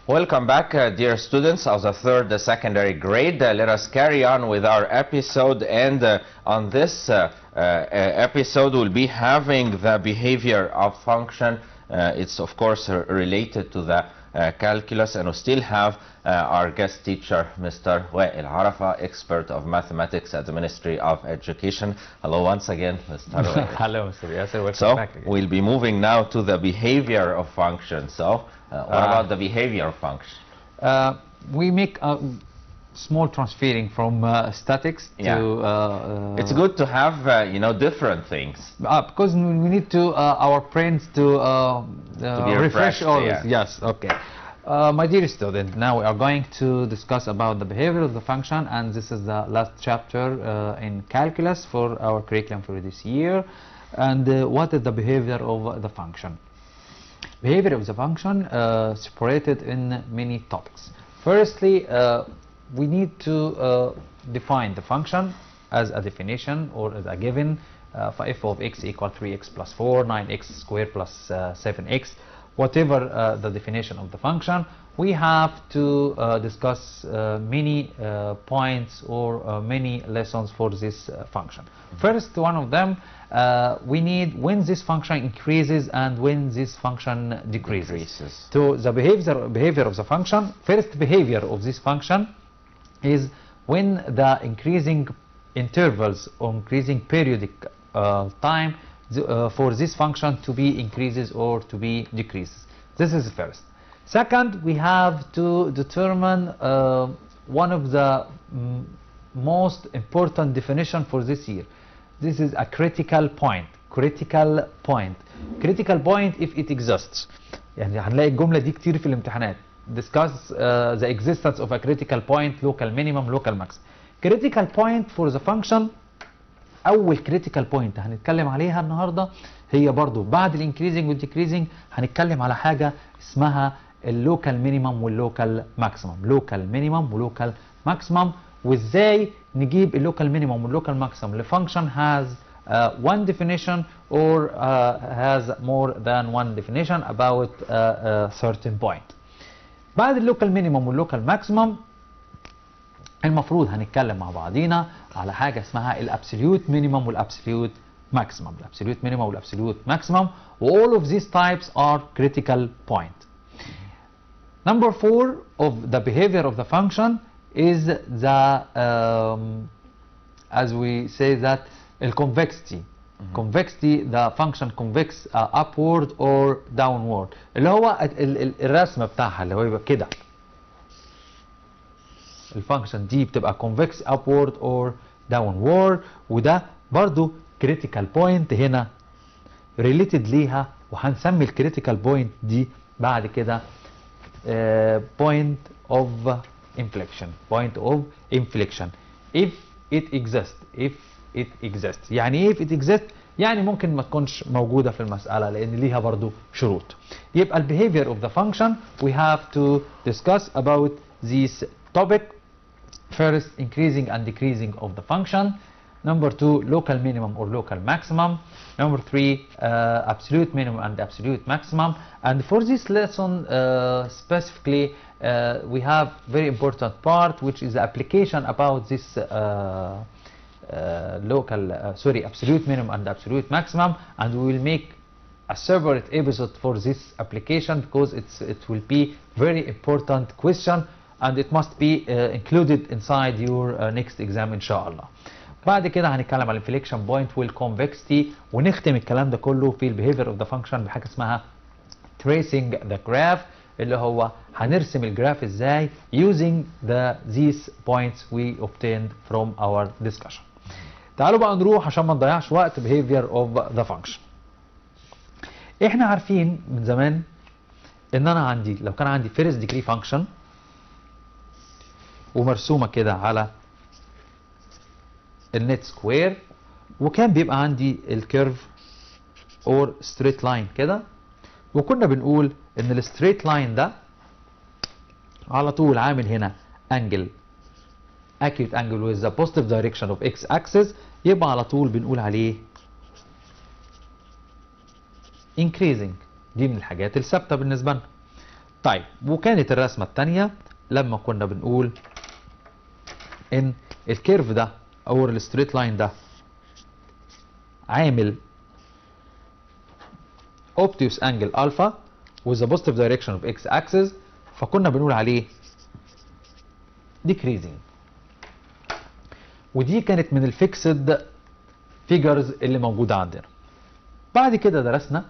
[SPEAKER 1] Welcome back, dear students of the third secondary grade. Let us carry on with our episode, and on this episode we'll be having the behavior of function. It's of course related to the calculus, and we still have our guest teacher, Mr. Wa'il Arafa, expert of mathematics at the Ministry of Education. Hello once again, Mr. Wa'il.
[SPEAKER 2] Hello, Mr. Yasser. Welcome back again.
[SPEAKER 1] We'll be moving now to the behavior of function. So what about the behavior of function?
[SPEAKER 2] We make small transferring from statics
[SPEAKER 1] Yeah.
[SPEAKER 2] to.
[SPEAKER 1] It's good to have you know, different things.
[SPEAKER 2] Because we need to our brains to
[SPEAKER 1] be
[SPEAKER 2] refresh
[SPEAKER 1] refreshed,
[SPEAKER 2] always.
[SPEAKER 1] yeah.
[SPEAKER 2] Yes. Okay. My dear student, now we are going to discuss about the behavior of the function, and this is the last chapter in calculus for our curriculum for this year. And what is the behavior of the function? Behavior of the function separated in many topics. Firstly, we need to define the function as a definition or as a given. For f of x equal 3x plus 4, 9x squared plus 7x, whatever the definition of the function, we have to discuss many points or many lessons for this function. First one of them, we need when this function increases and when this function decreases. So the behavior of the function, first behavior of this function is when the increasing intervals or increasing periodic time for this function to be increases or to be decreases. This is first. Second, we have to determine one of the most important definition for this year. This is a critical point. Critical point. Critical point if it exists. يعني هنلاقي الجملة دي كتير في الامتحانات. Discuss the existence of a critical point, local minimum, local max. Critical point for the function. اول كريتيكال بوينت هنتكلم عليها النهارده هي برضو بعد الانكريزنج والديكريزنج هنتكلم على حاجه اسمها اللوكال مينيمم واللوكال ماكسيمم. لوكال مينيمم ولوكال ماكسيمم، وازاي نجيب اللوكال مينيمم واللوكال ماكسيمم لفانكشن has one definition or has more than one definition about a certain point. بعد اللوكال مينيمم واللوكال ماكسيمم المفروض هنتكلم مع بعضينا على حاجه اسمها الابسوليوت مينيمم والابسوليوت ماكسيمم. الابسوليوت مينيمم والابسوليوت ماكسيمم، all of these types are critical point. Number 4 of the behavior of the function is the as we say that الconvexity. convexity, the function convex upward or downward، اللي هو الرسمه بتاعها اللي هو يبقى كده. الفانكشن دي بتبقى convex upward or downward، وده برضو critical point هنا related ليها، وهنسمي الكريتيكال بوينت دي بعد كده point of inflection. point of inflection if it exists. يعني ايه if it exists؟ يعني ممكن ما تكونش موجودة في المسألة لأن ليها برضو شروط. يبقى ال behavior of the function we have to discuss about this topic. First, increasing and decreasing of the function. Number 2, local minimum or local maximum. Number 3, absolute minimum and absolute maximum. And for this lesson specifically, we have very important part, which is the application about this absolute minimum and absolute maximum. And we will make a separate episode for this application because it will be very important question. And it must be included inside your next exam إن شاء الله. بعد كده هنتكلم على الانفليكشن بوينت والكونفكستي، ونختم الكلام ده كله في البيهيفير اوف ذا فانكشن بحاجه اسمها tracing the graph، اللي هو هنرسم الجراف ازاي using these points we obtained from our discussion. تعالوا بقى نروح عشان ما نضيعش وقت behavior of the function. احنا عارفين من زمان ان انا عندي لو كان عندي first degree function ومرسومه كده على النت سكوير، وكان بيبقى عندي الكيرف اور ستريت لاين كده، وكنا بنقول ان الستريت لاين ده على طول عامل هنا انجل acute angle with the positive direction of x axis، يبقى على طول بنقول عليه increasing. دي من الحاجات الثابته بالنسبه لنا. طيب وكانت الرسمه الثانيه لما كنا بنقول ان الكيرف ده او الستريت لاين ده عامل obtuse angle alpha with the positive direction of x axis، فكنا بنقول عليه decreasing. ودي كانت من الفيكسد فيجرز اللي موجوده عندنا. بعد كده درسنا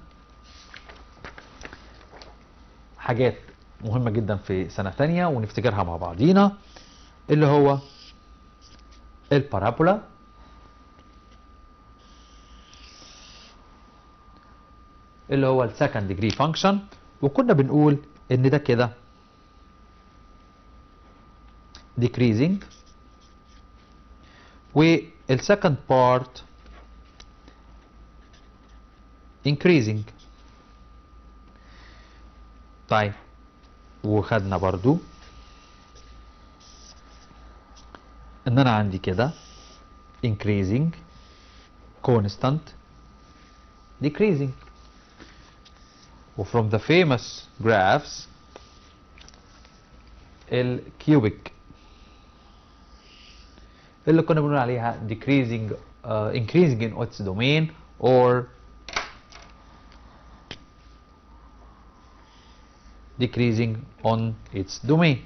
[SPEAKER 2] حاجات مهمه جدا في سنه ثانيه ونفتكرها مع بعضينا. اللي هو البارابولا اللي هو السكند ديجري فانكشن، وكنا بنقول ان ده كده decreasing والسكند بارت increasing. طيب وخدنا برضو ان انا عندي كده increasing constant decreasing. و from the famous graphs الكيوبيك اللي كنا بنقول عليها decreasing increasing in its domain or decreasing on its domain.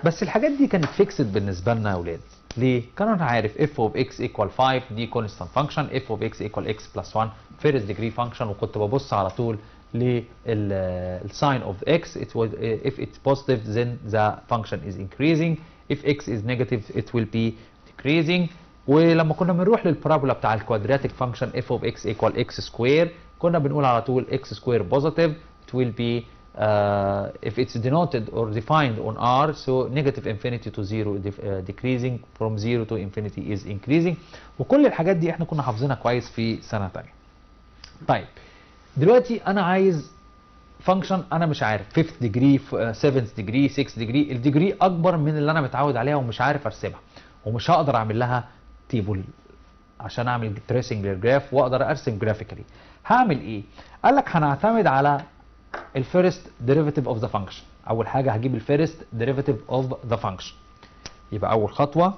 [SPEAKER 2] بس الحاجات دي كانت فيكسد بالنسبه لنا يا اولاد. ليه؟ كنا نعرف f of x equal 5 دي constant function، f of x equal x plus 1 first degree function، وكنت ببص على طول للsign of x. It was if it's positive then the function is increasing, if x is negative it will be decreasing. ولما كنا بنروح للبارابولا بتاع الكوادراتيك فانكشن f of x equal x square كنا بنقول على طول x square positive it will be if it's denoted or defined on R, so negative infinity to 0 decreasing, from 0 to infinity is increasing. وكل الحاجات دي احنا كنا حافظينها كويس في سنة تانية. طيب دلوقتي انا عايز فانكشن انا مش عارف 5th degree 7th degree 6th degree، الديجري اكبر من اللي انا متعود عليها ومش عارف ارسمها ومش هقدر اعمل لها تيبل عشان اعمل تريسنج للجراف واقدر ارسم جرافيكالي. هعمل ايه؟ قال لك هنعتمد على الفيرست ديريفيتيف اوف ذا فانكشن. اول حاجه هجيب الفيرست ديريفيتيف اوف ذا فانكشن. يبقى اول خطوه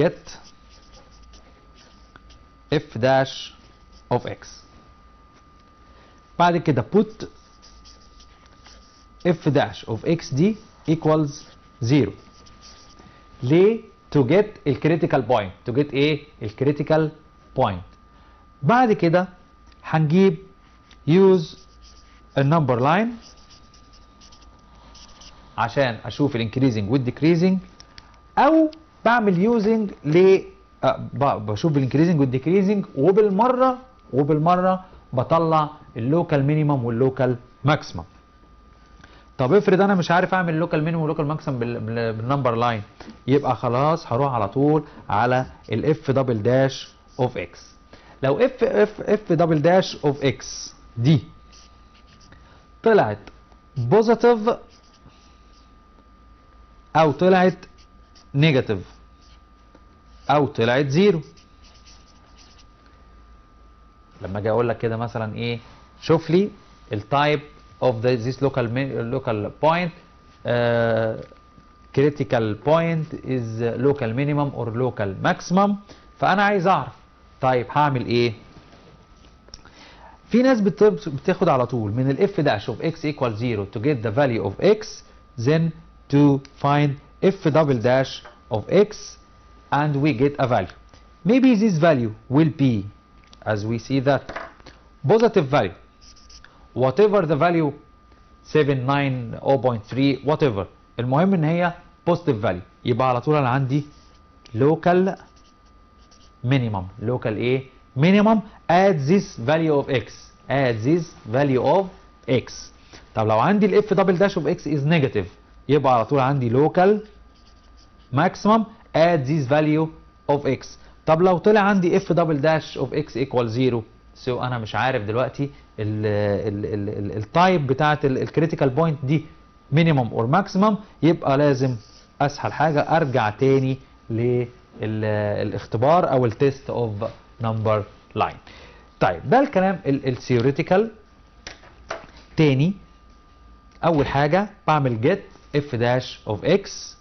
[SPEAKER 2] get f dash of x. بعد كده put f dash of x دي equals 0. ليه؟ to get الكريتيكال بوينت. to get ايه؟ الكريتيكال بوينت. بعد كده هنجيب use النمبر لاين عشان اشوف الانكريزنج والديكريزنج، او بعمل يوزنج بشوف الانكريزنج والديكريزنج وبالمره بطلع اللوكال مينيمم واللوكال ماكسيمم. طب افرض انا مش عارف اعمل اللوكال مينيمم واللوكال ماكسيمم بالنمبر لاين، يبقى خلاص هروح على طول على الاف دبل داش اوف اكس. لو اف دبل داش اوف اكس دي طلعت بوزيتيف او طلعت نيجاتيف او طلعت زيرو، لما اجي اقول لك كده مثلا ايه، شوف لي التايب اوف this local point critical point is local minimum or local maximum. فانا عايز اعرف طيب هعمل ايه. في ناس بتاخد على طول من الاف داش اوف اكس equal 0 to get the value of x, then to find f double dash of x and we get a value. Maybe this value will be, as we see that, positive value, whatever the value 7 9 0.3 whatever، المهم ان هي positive value. يبقى على طول انا عندي local minimum. local ايه؟ minimum at this value of x. at this value of x. طب لو عندي الاف دبل داش اوف x is negative يبقى على طول عندي local maximum at this value of x. طب لو طلع عندي اف دبل داش اوف x equal 0، سو انا مش عارف دلوقتي التايب بتاعت الكريتيكال بوينت دي مينيمم اور ماكسيمم، يبقى لازم اسهل حاجه ارجع تاني للاختبار او التيست اوف نمبر لاين. طيب ده الكلام الثيوريتيكال. تاني اول حاجه بعمل جيت اف داش اوف اكس،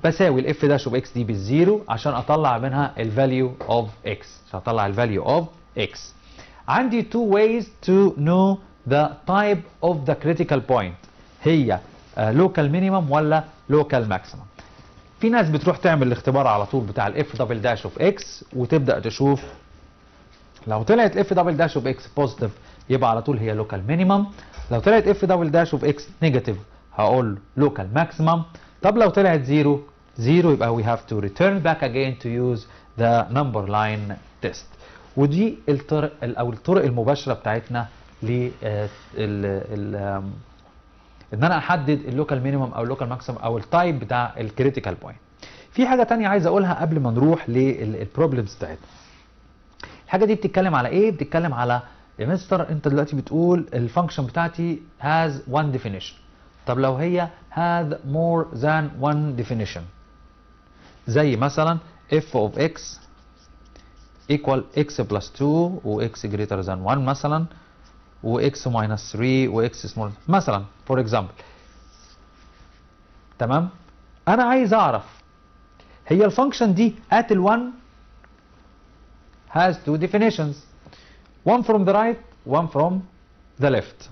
[SPEAKER 2] بساوي الاف داش اوف اكس دي بالزيرو عشان اطلع منها الفاليو اوف اكس. عشان اطلع الفاليو اوف اكس عندي two ways to know the type of the critical point. هي local minimum ولا local maximum. في ناس بتروح تعمل الاختبار على طول بتاع الاف دبل داش اوف اكس وتبدا تشوف لو طلعت اف دبل داش اوف اكس بوزيتيف يبقى على طول هي local minimum، لو طلعت اف دبل داش اوف اكس نيجاتيف هقول local maximum. طب لو طلعت 0 يبقى we have to return back again to use the number line test. ودي الطرق المباشره بتاعتنا ل ان انا احدد اللوكال مينيمم او اللوكال ماكسيمم او التايب بتاع الكريتيكال بوينت. في حاجه ثانيه عايز اقولها قبل ما نروح للبروبلمز بتاعتنا. الحاجه دي بتتكلم على ايه؟ بتتكلم على يا مستر انت دلوقتي بتقول الفانكشن بتاعتي has one definition. طب لو هي had more than one definition زي مثلا f of x equal x plus 2 و x greater than 1 مثلا و x minus 3 و x small مثلا for example. تمام؟ انا عايز اعرف هي الفانكشن دي at ال 1 has two definitions, one from the right, one from the left.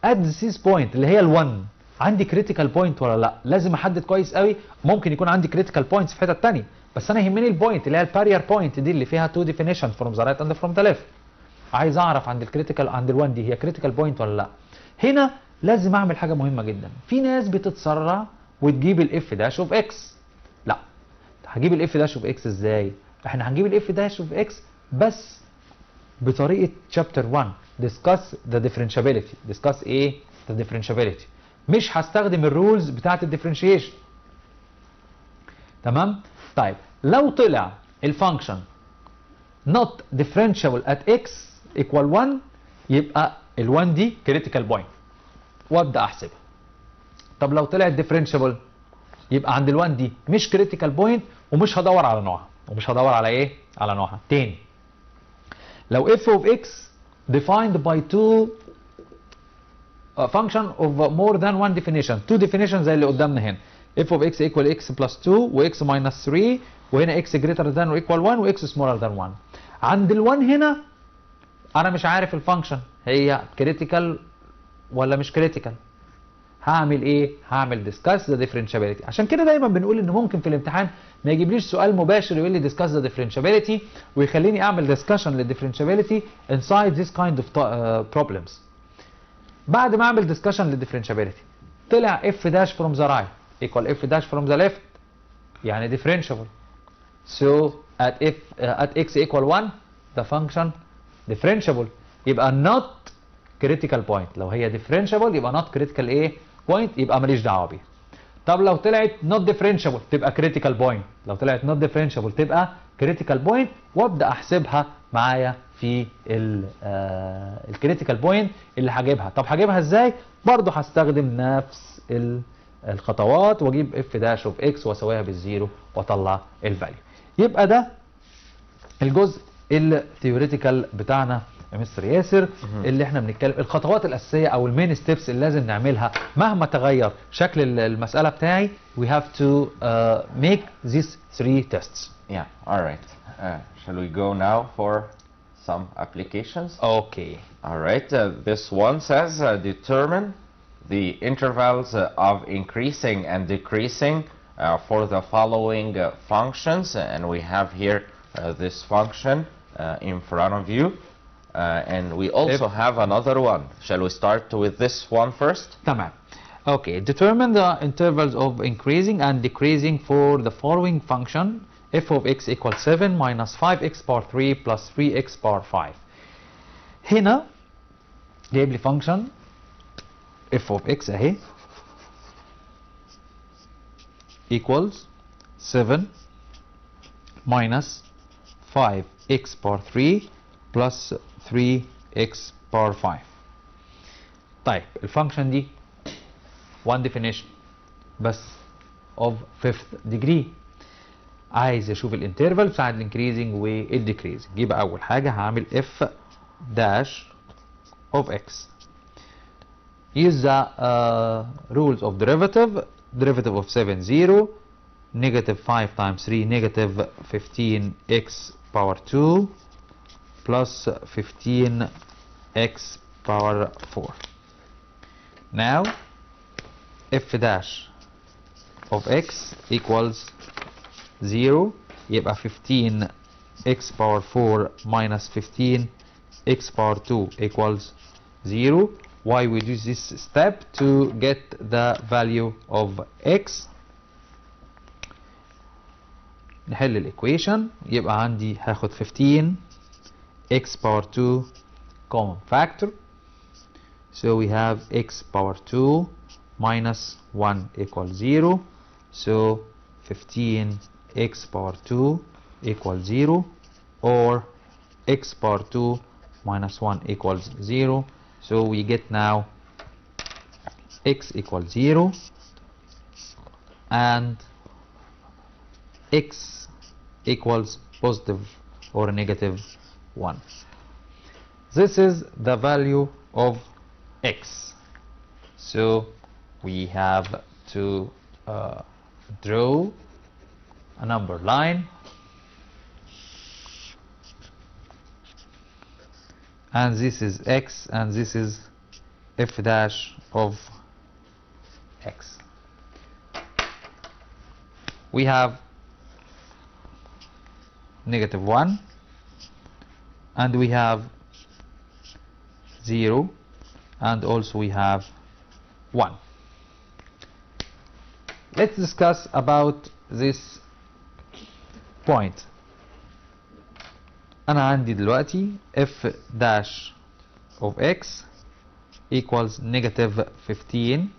[SPEAKER 2] At this point اللي هي ال 1 عندي critical point ولا لا؟ لازم احدد كويس قوي. ممكن يكون عندي critical points في حتة تانية، بس انا يهمني البوينت اللي هي البارير بوينت دي اللي فيها two definitions from the right and from the left. عايز اعرف عند الكريتيكال عند ال 1 دي هي critical point ولا لا. هنا لازم اعمل حاجة مهمة جدا. في ناس بتتسرع وتجيب الاف داش اوف اكس. لا، هجيب الاف داش اوف اكس ازاي؟ احنا هنجيب الاف داش اوف اكس بس بطريقه شابتر 1 discuss the differentiability. discuss ايه؟ the differentiability. مش هستخدم الرولز بتاعت الديفرنشيشن. تمام؟ طيب لو طلع الفانكشن not differentiable at x equal 1 يبقى ال 1 دي critical point وابدا احسبها. طب لو طلعت differentiable يبقى عند ال 1 دي مش critical point ومش هدور على نوعها. ومش هدور على ايه؟ على نوعها. تاني، لو f of x defined by two function of more than one definition. two definitions زي اللي قدامنا هنا. f of x equal x plus 2 و x minus 3 وهنا x greater than or equal 1 و x smaller than 1. عند ال 1 هنا انا مش عارف الفانكشن هي critical ولا مش critical. هعمل ايه؟ هعمل discuss the differentiability. عشان كده دايما بنقول ان ممكن في الامتحان ما يجيبليش سؤال مباشر يقول لي discuss the differentiability ويخليني اعمل discussion للديفرنشابيلتي inside this kind of problems. بعد ما اعمل discussion للديفرنشابيلتي طلع f dash from the right equal f dash from the left يعني differentiable. So at x equal 1 the function differentiable يبقى not critical point. لو هي differentiable يبقى not critical ايه؟ point يبقى ماليش دعوه بيها. طب لو طلعت not differentiable تبقى critical point. لو طلعت not differentiable تبقى critical point وابدا احسبها معايا في الكريتيكال بوينت اللي هجيبها. طب هجيبها ازاي؟ برضه هستخدم نفس الخطوات واجيب اف داش اوف اكس واسويها بالزيرو واطلع الفاليو. يبقى ده الجزء الثيوريتيكال بتاعنا يا مستر ياسر اللي احنا بنتكلم الخطوات الاساسيه او المين ستيبس اللي لازم نعملها مهما تغير شكل المساله بتاعي. We have to make these 3 tests.
[SPEAKER 1] Yeah, all right. Shall we go now for some applications?
[SPEAKER 2] Okay.
[SPEAKER 1] All right. This one says determine the intervals of increasing and decreasing for the following functions, and we have here this function in front of you. And we also have another one. Shall we start with this one first?
[SPEAKER 2] تمام. Okay. Determine the intervals of increasing and decreasing for the following function f of x equals 7 minus 5x power 3 plus 3x power 5. هنا جايب لي function f of x اهي equals 7 minus 5x power 3 plus 3x power 5. طيب الفانكشن دي one definition بس of 5th degree. عايز اشوف الانترفال بتاع الانكريزنج والديكريزنج. يبقى اول حاجه هعمل f dash of x. Use the rules of derivative. Derivative of 7 0 negative 5 times 3 negative 15x power 2 plus 15x power 4. Now f dash of x equals 0 يبقى 15x power 4 minus 15x power 2 equals 0 why we do this step to get the value of x. نحل الايكويشن. يبقى عندي هاخد 15 x power 2 common factor, so we have x power 2 minus 1 equals 0, so 15 x power 2 equals 0, or x power 2 minus 1 equals 0, so we get now x equals 0 and x equals positive or negative 1. This is the value of x. So we have to draw a number line, and this is x and this is f dash of x. We have negative 1 and we have 0 and also we have 1. Let's discuss about this point. أنا عندي دلوقتي f dash of x equals negative 15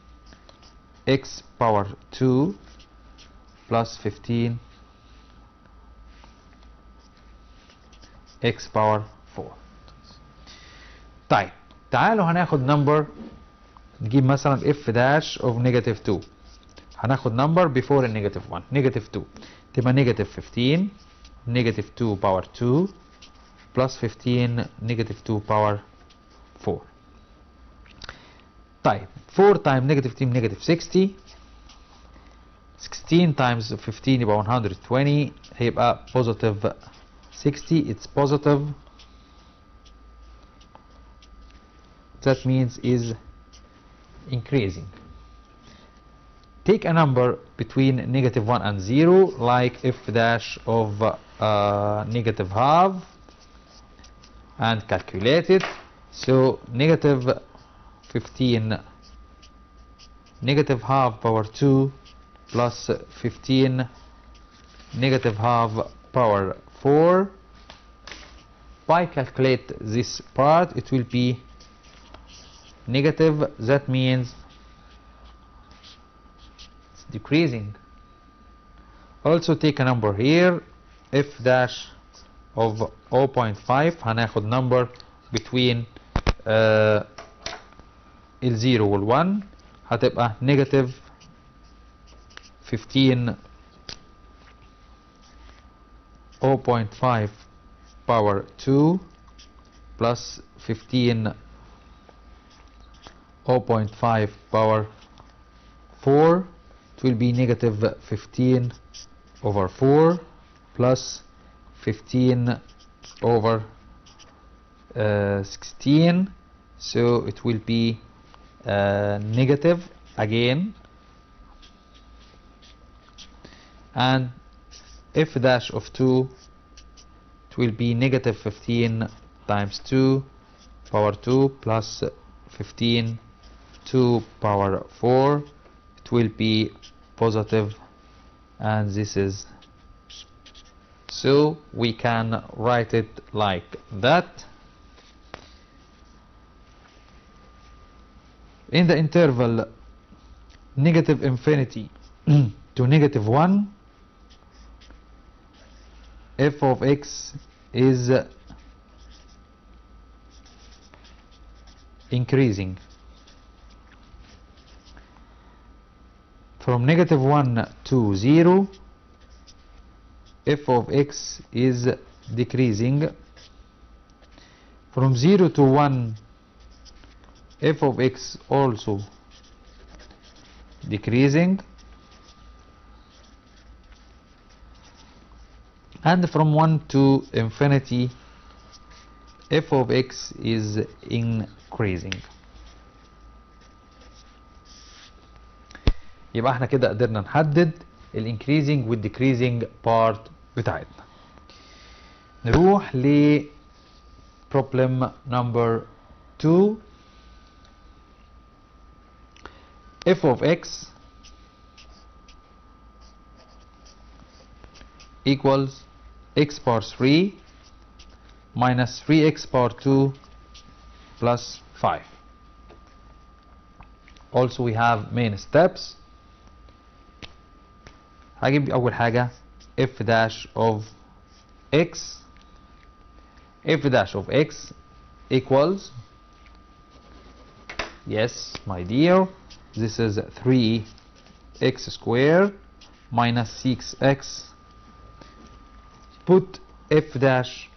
[SPEAKER 2] x power 2 plus 15 x power 4. طيب تعالوا هناخد number، نجيب مثلا f dash of negative 2. هناخد number before negative 1. negative 2 تبقى negative 15 negative 2 power 2 plus 15 negative 2 power 4. طيب 4 times negative 15 negative 60. 16 times 15 يبقى 120، هيبقى positive 60. It's positive, that means is increasing. Take a number between negative 1 and 0, like f dash of negative half, and calculate it. So negative 15 negative half power 2 plus 15 negative half power 4. By calculate this part, it will be negative, that means it's decreasing. Also take a number here, f dash of 0.5. هناخد number between ال 0 وال 1، هتبقى negative 15 0.5 power 2 plus 15 0.5 power 4. It will be negative 15 over 4 plus 15 over 16, so it will be negative again, and f dash of 2, it will be negative 15 times 2 power 2 plus 15 2 power 4. It will be positive, and this is, so we can write it like that. In the interval negative infinity to negative 1, f of x is increasing. From negative 1 to 0, f of x is decreasing. From 0 to 1, f of x also decreasing, and from 1 to infinity, f of x is increasing. يبقى احنا كده قدرنا نحدد ال increasing وال decreasing part بتاعتنا. نروح ل problem number 2. f of x equals x power 3 minus 3x power 2 plus 5. Also we have main steps. هجيب أول حاجة f dash of x. f dash of x equals, yes my dear, this is 3x squared minus 6x. Put f dash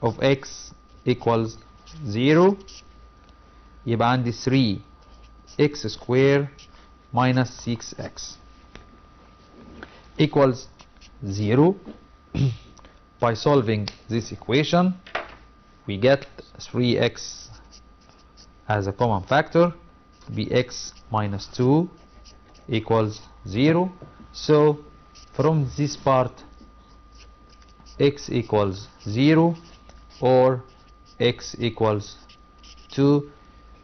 [SPEAKER 2] of x equals 0. يبقى عندي 3x squared minus 6x equals 0. By solving this equation we get 3x as a common factor, bx minus 2 equals 0. So from this part x equals 0 or x equals 2.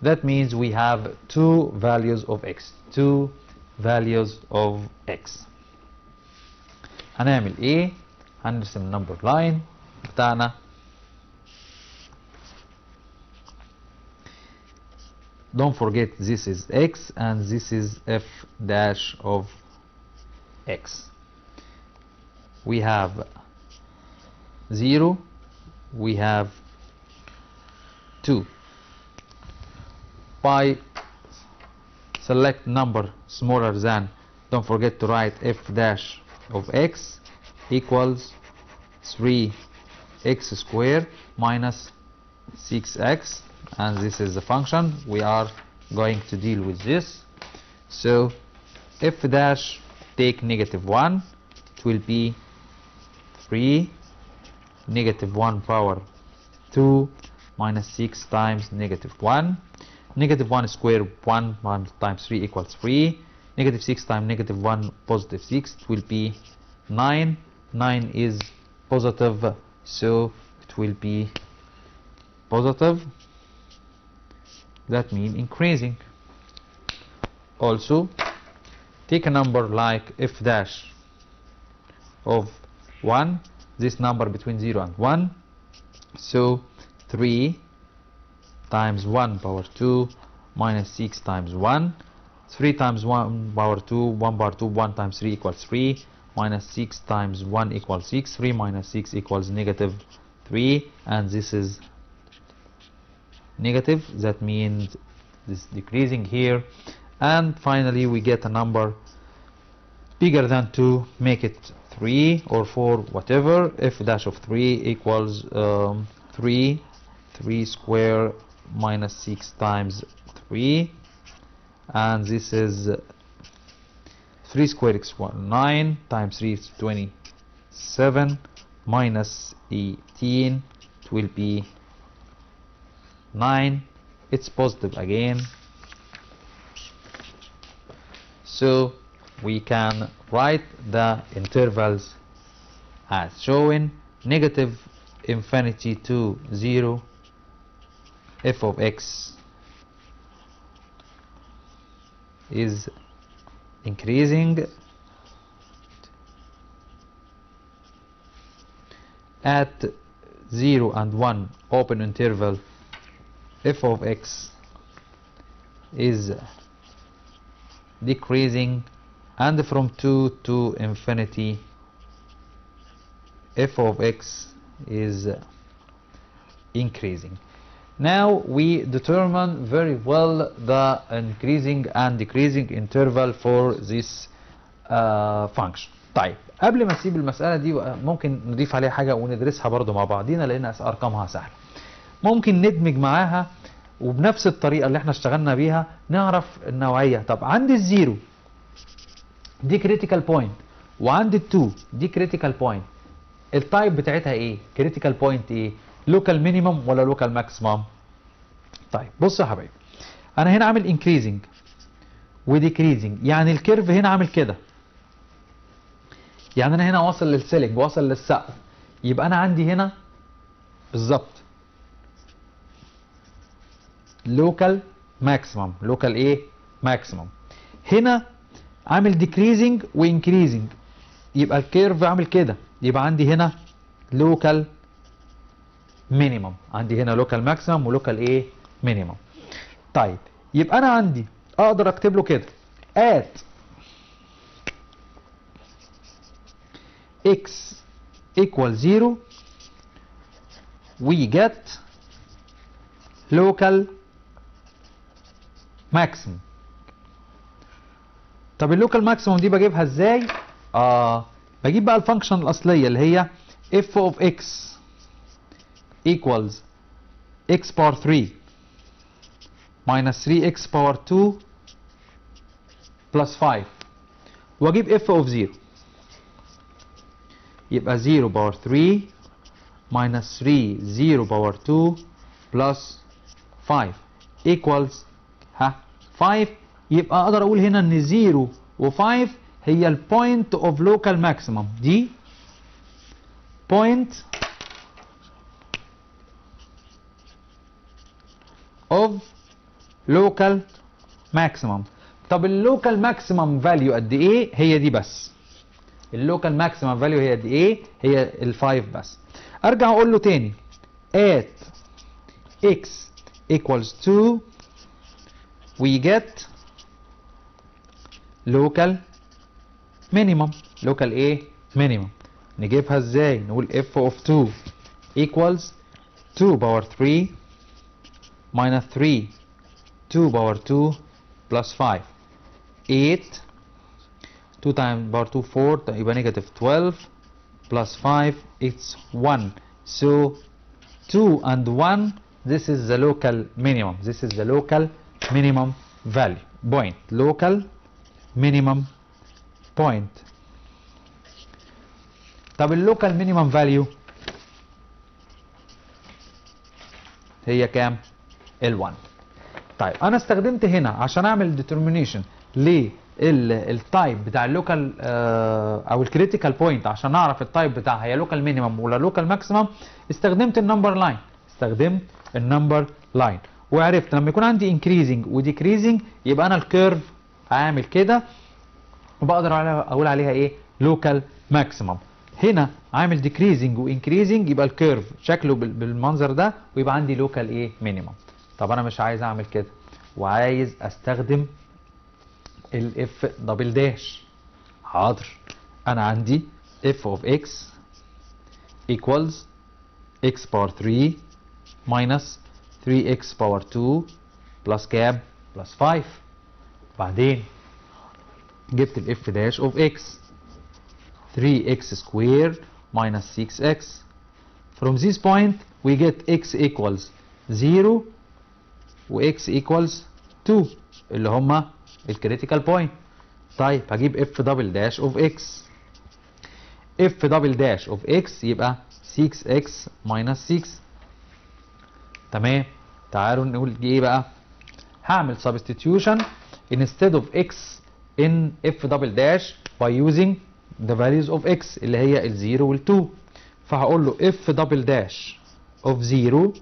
[SPEAKER 2] That means we have two values of x. Two values of x. هنعمل ايه؟ هنرسم النمبر لاين بتاعنا. Don't forget this is x and this is f dash of x. We have 0, we have 2. By select number smaller than, don't forget to write f dash of x equals 3x squared minus 6x, and this is the function we are going to deal with this. So f dash, take -1, it will be 3 -1 power 2 minus 6 times -1. -1 squared 1 times 3 equals 3. -6 times -1 positive 6, it will be 9. 9 is positive, so it will be positive. That means increasing. Also take a number like f dash of 1, this number between 0 and 1. So 3 times 1 power 2 minus 6 times 1. 3 times 1 power 2, 1 power 2, 1 times 3 equals 3, minus 6 times 1 equals 6, 3 minus 6 equals -3, and this is negative. That means this is decreasing here. And finally we get a number bigger than 2, make it 3 or 4, whatever. F dash of 3 equals 3 square minus 6 times 3, and this is 3 squared is 9 times 3 is 27 minus 18, it will be 9. It's positive again, so we can write the intervals as shown: -infinity to 0, f of x is increasing at 0 and 1 open interval. F of x is decreasing, and from 2 to infinity f of x is increasing. Now we determine very well the increasing and decreasing interval for this function. طيب قبل ما نسيب المسألة دي ممكن نضيف عليها حاجة وندرسها برضو مع بعضينا لأن أرقامها سهلة. ممكن ندمج معاها وبنفس الطريقة اللي احنا اشتغلنا بيها نعرف النوعية. طب عندي الزيرو دي كريتيكال بوينت، وعندي التو دي كريتيكال بوينت، التايب بتاعتها ايه؟ كريتيكال بوينت ايه؟ لوكال مينيمم ولا لوكال ماكسيمم؟ طيب بصوا يا حبايبي، انا هنا عامل انكريزنج وديكريزنج، يعني الكيرف هنا عامل كده، يعني انا هنا واصل للسيلينج، واصل للسقف، يبقى انا عندي هنا بالظبط لوكال ماكسيمم. لوكال ايه؟ ماكسيمم. هنا عامل decreasing و increasing، يبقى الكيرف عامل كده، يبقى عندي هنا local minimum، عندي هنا local maximum و local ايه minimum. طيب يبقى انا عندي اقدر اكتب له كده at x equal 0 we get local maximum. طب اللوكال ماكسيموم دي بجيبها ازاي؟ بجيب بقى الفانكشن الاصليه اللي هي f of x equals x power 3 minus 3x power 2 plus 5 واجيب f of 0، يبقى 0 power 3 minus 3 0 power 2 plus 5 equals 5. يبقى اقدر اقول هنا ان 0 و5 هي البوينت اوف لوكال ماكسيمم، دي بوينت اوف لوكال ماكسيمم. طب اللوكال ماكسيمم فاليو قد ايه؟ هي دي بس. اللوكال ماكسيمم فاليو هي قد ايه؟ هي ال5 بس. ارجع اقول له تاني at x equals 2 we get local minimum. local ايه؟ minimum. نجيبها ازاي؟ نقول f of 2 equals 2 power 3 minus 3 2 power 2 plus 5 8 2 times power 2 4 يبقى negative 12 plus 5 it's 1. so 2 and 1 this is the local minimum. this is the local minimum value point. local minimum point. طب اللوكال مينيمم فاليو هي كام؟ ال1. طيب انا استخدمت هنا عشان اعمل ديترمينيشن للتايب بتاع اللوكال او الكريتيكال بوينت، عشان اعرف التايب بتاعها هي لوكال مينيمم ولا لوكال ماكسيمم، استخدمت النمبر لاين. استخدمت النمبر لاين وعرفت لما يكون عندي انكريزنج وديكريزنج يبقى انا الكيرف هعمل كده وبقدر اقول عليها ايه؟ لوكال ماكسيمم. هنا عامل ديكريزنج وانكريزنج يبقى الكيرف شكله بالمنظر ده ويبقى عندي لوكال ايه؟ مينيمم. طب انا مش عايز اعمل كده وعايز استخدم الاف دبل داش. حاضر، انا عندي f of x equals x power 3 minus 3x power 2 plus كام؟ plus 5. بعدين جبت الاف داش of x 3x squared minus 6x. from this point we get x equals 0 و x equals 2 اللي هما الكريتيكال بوينت. طيب هجيب f دبل داش of x. f دبل داش of x يبقى 6x minus 6. تمام، تعالوا نقول دي ايه بقى؟ هعمل substitution instead of x in f دبل داش by using the values of x اللي هي ال 0 وال 2. فهقول له f دبل داش of 0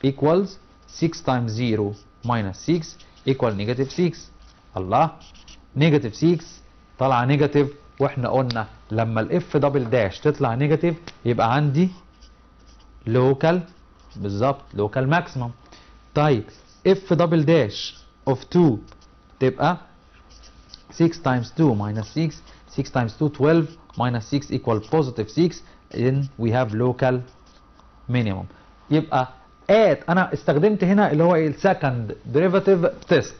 [SPEAKER 2] equals 6 times 0 minus 6 equal negative 6. الله، نيجاتيف 6 طالعه نيجاتيف، واحنا قلنا لما الاف دبل داش تطلع نيجاتيف يبقى عندي لوكال، بالظبط لوكال ماكسيمم. طيب اف دبل داش اوف 2 تبقى 6 times 2 minus 6 6 times 2 12 minus 6 equal positive 6 then we have local minimum. يبقى انا استخدمت هنا اللي هو السكند ديريفاتيف تيست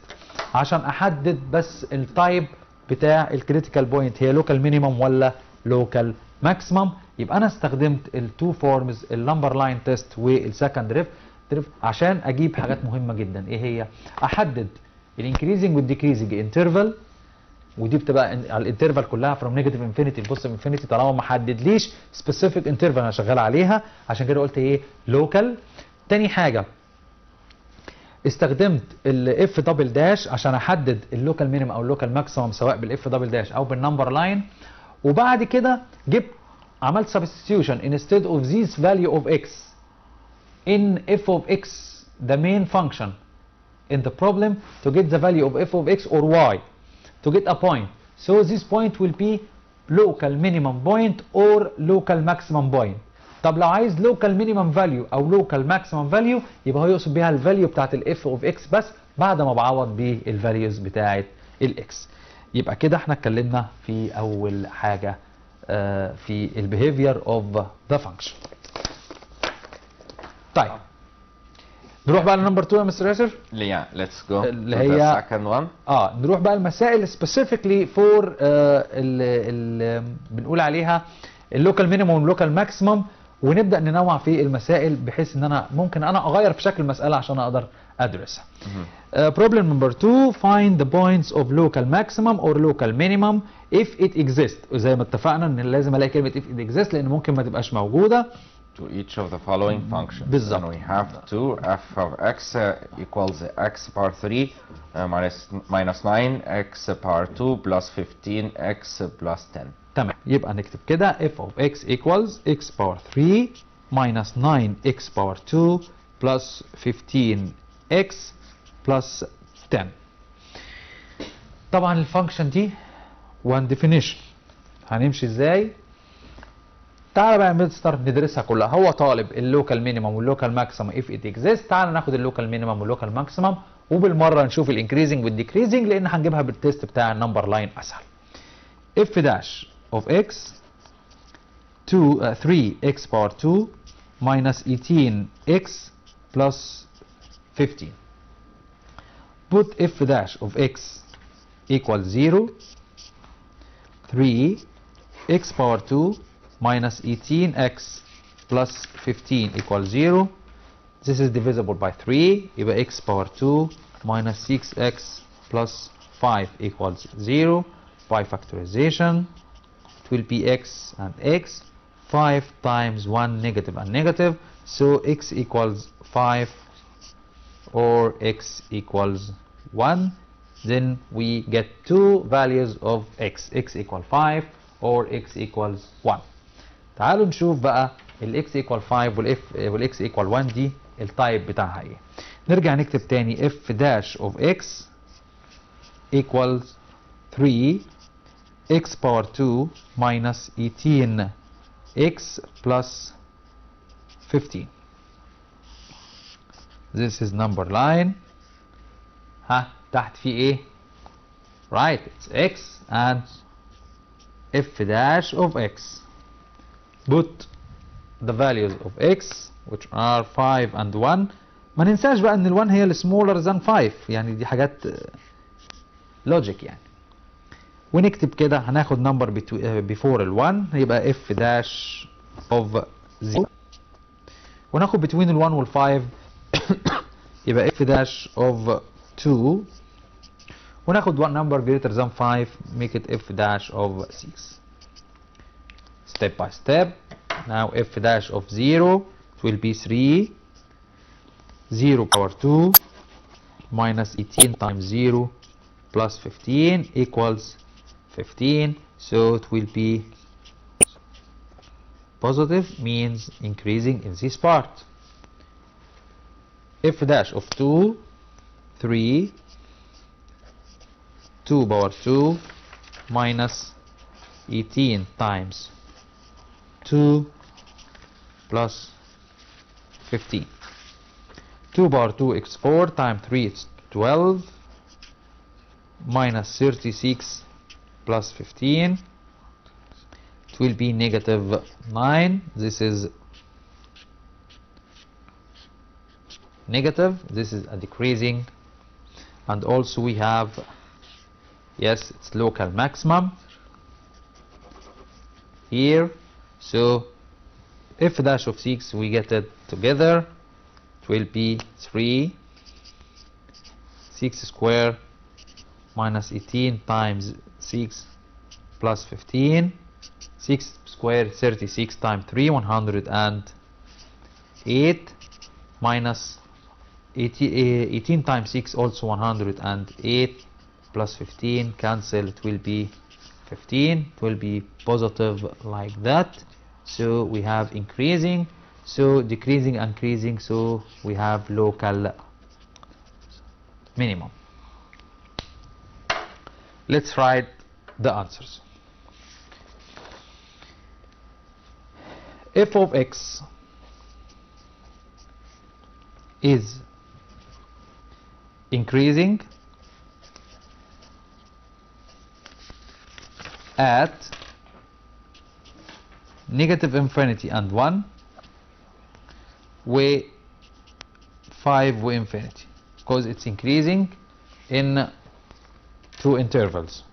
[SPEAKER 2] عشان احدد بس التايب بتاع الكريتيكال بوينت هي لوكال مينيمم ولا لوكال ماكسيمم. يبقى انا استخدمت التو فورمز النمبر لاين تيست والسكند ديريف عشان اجيب حاجات مهمه جدا. ايه هي؟ احدد الانكريزنج والديكريزنج انترفال، ودي بتبقى الانترفال كلها فروم نيجاتيف انفينيتي لبوزيتيف انفينيتي طالما ما حددليش سبيسيفيك انترفال انا شغال عليها، عشان كده قلت ايه؟ لوكال. تاني حاجه استخدمت الاف دبل داش عشان احدد اللوكال مينيمم او اللوكال ماكسيمم سواء بالاف دبل داش او بالنمبر لاين. وبعد كده جبت عملت substitution instead of this value of x in f of x the main function in the problem to get the value of f of x or y. To to get a point. So this point will be local minimum point or local maximum point. طب لو عايز local minimum value او local maximum value يبقى هو يقصد بيها الفاليو بتاعت الاف اوف اكس بس بعد ما بعوض بالفاليوز بتاعت الاكس. يبقى كده احنا اتكلمنا في اول حاجه في البيهيفير اوف ذا فانكشن. طيب نروح بقى لنمبر 2 يا مستر ياسر.
[SPEAKER 1] Yeah, let's go
[SPEAKER 2] اللي
[SPEAKER 1] to
[SPEAKER 2] هي
[SPEAKER 1] the second one.
[SPEAKER 2] نروح بقى المسائل specifically for بنقول عليها اللوكال مينيموم واللوكال ماكسيمم، ونبدا ننوع في المسائل بحيث ان انا ممكن اغير في شكل المساله عشان اقدر ادرسها. Problem number 2, find the points of local maximum or local minimum if it exists. وزي ما اتفقنا ان لازم الاقي كلمه if it exists لان ممكن ما تبقاش موجوده.
[SPEAKER 1] To each of the following functions.
[SPEAKER 2] بالظبط.
[SPEAKER 1] And we have to f of x equals x power 3 minus 9 x power 2 plus 15 x plus 10.
[SPEAKER 2] تمام، يبقى نكتب كده f of x equals x power 3 minus 9 x power 2 plus 15 x plus 10. طبعا الفانكشن دي one definition. هنمشي ازاي؟ تعالى بقى نستارت ندرسها كلها. هو طالب اللوكال مينيمم واللوكال ماكسيمم if it exists. تعالى ناخد اللوكال مينيمم واللوكال ماكسيمم وبالمره نشوف الانكريزنج والديكريزنج لان هنجيبها بالتيست بتاع النمبر لاين اسهل. f dash of x 3x power 2 minus 18x plus 15. Put f dash of x equals 0, 3x power 2 minus 18x plus 15 equals 0. This is divisible by 3. يبقى x power 2 minus 6x plus 5 equals 0. By factorization, it will be x and x. 5 times 1 negative and negative. So x equals 5 or x equals 1. Then we get two values of x. x equal 5 or x equals 1. تعالوا نشوف بقى ال x equal 5 وال x equal 1 دي التايب بتاعها ايه. نرجع نكتب تاني f dash of x equals 3 x power 2 minus 18x plus 15. This is number line. تحت في ايه؟ Right, it's x and f dash of x. Put the values of x which are 5 and 1. ما ننساش بقى ان ال 1 هي ال smaller than 5، يعني دي حاجات logic يعني. ونكتب كده هناخد number before ال 1 يبقى f dash of 0. وناخد between ال 1 وال 5 يبقى f dash of 2. وناخد one number greater than 5 make it f dash of 6. Step by step. Now f dash of 0 it will be 3 0 power 2 minus 18 times 0 plus 15 equals 15. So it will be positive, means increasing in this part. F dash of 2 3 2 power 2 minus 18 times 2 plus 15. 2 power 2 x 4 times 3 it's 12 minus 36 plus 15. It will be negative 9. This is negative. This is a decreasing. And also we have, yes, it's local maximum here. So f dash of 6 we get it together. It will be 3 6 square minus 18 times 6 plus 15. 6 square 36 times 3 108 minus 18 times 6 also 108 plus 15 cancel, it will be 15. It will be positive like that. So we have increasing, so decreasing, increasing, so we have local minimum. let's write the answers. F of x is increasing at negative infinity and 1 way 5 way infinity, because it's increasing in two intervals.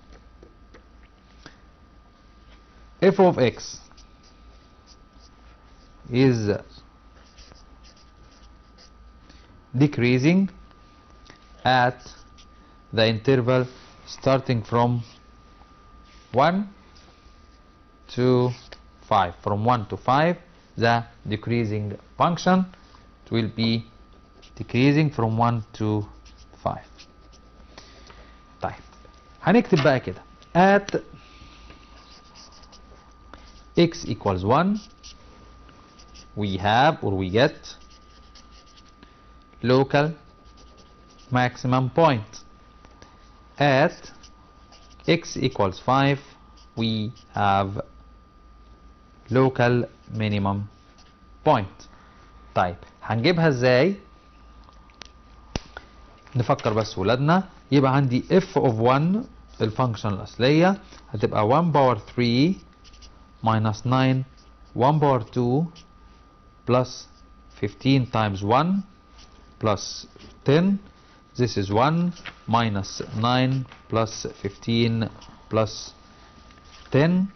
[SPEAKER 2] F of x is decreasing at the interval starting from 1 to 5. From 1 to 5, the decreasing function, it will be decreasing from 1 to 5. طيب هنكتب بقى كده at x equals 1 we have or we get local maximum point. At x equals 5 we have local minimum point. طيب هنجيبها ازاي؟ نفكر بس ولادنا. يبقى عندي f of 1 الفانكشن الأصلية هتبقى 1 باور 3 minus 9 1 باور 2 plus 15 times 1 plus 10. This is 1 minus 9 plus 15 plus 10.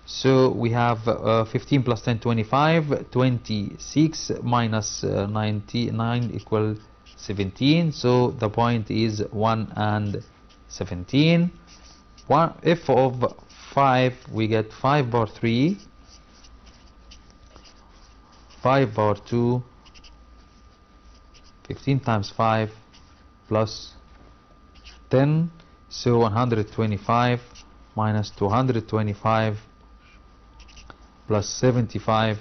[SPEAKER 2] So we have 15 plus 10, 25. 26 minus 99 equal 17. So the point is 1 and 17. F of 5 we get 5 bar 3, 5 bar 2, 15 times 5 plus 10. So 125 minus 225 plus 75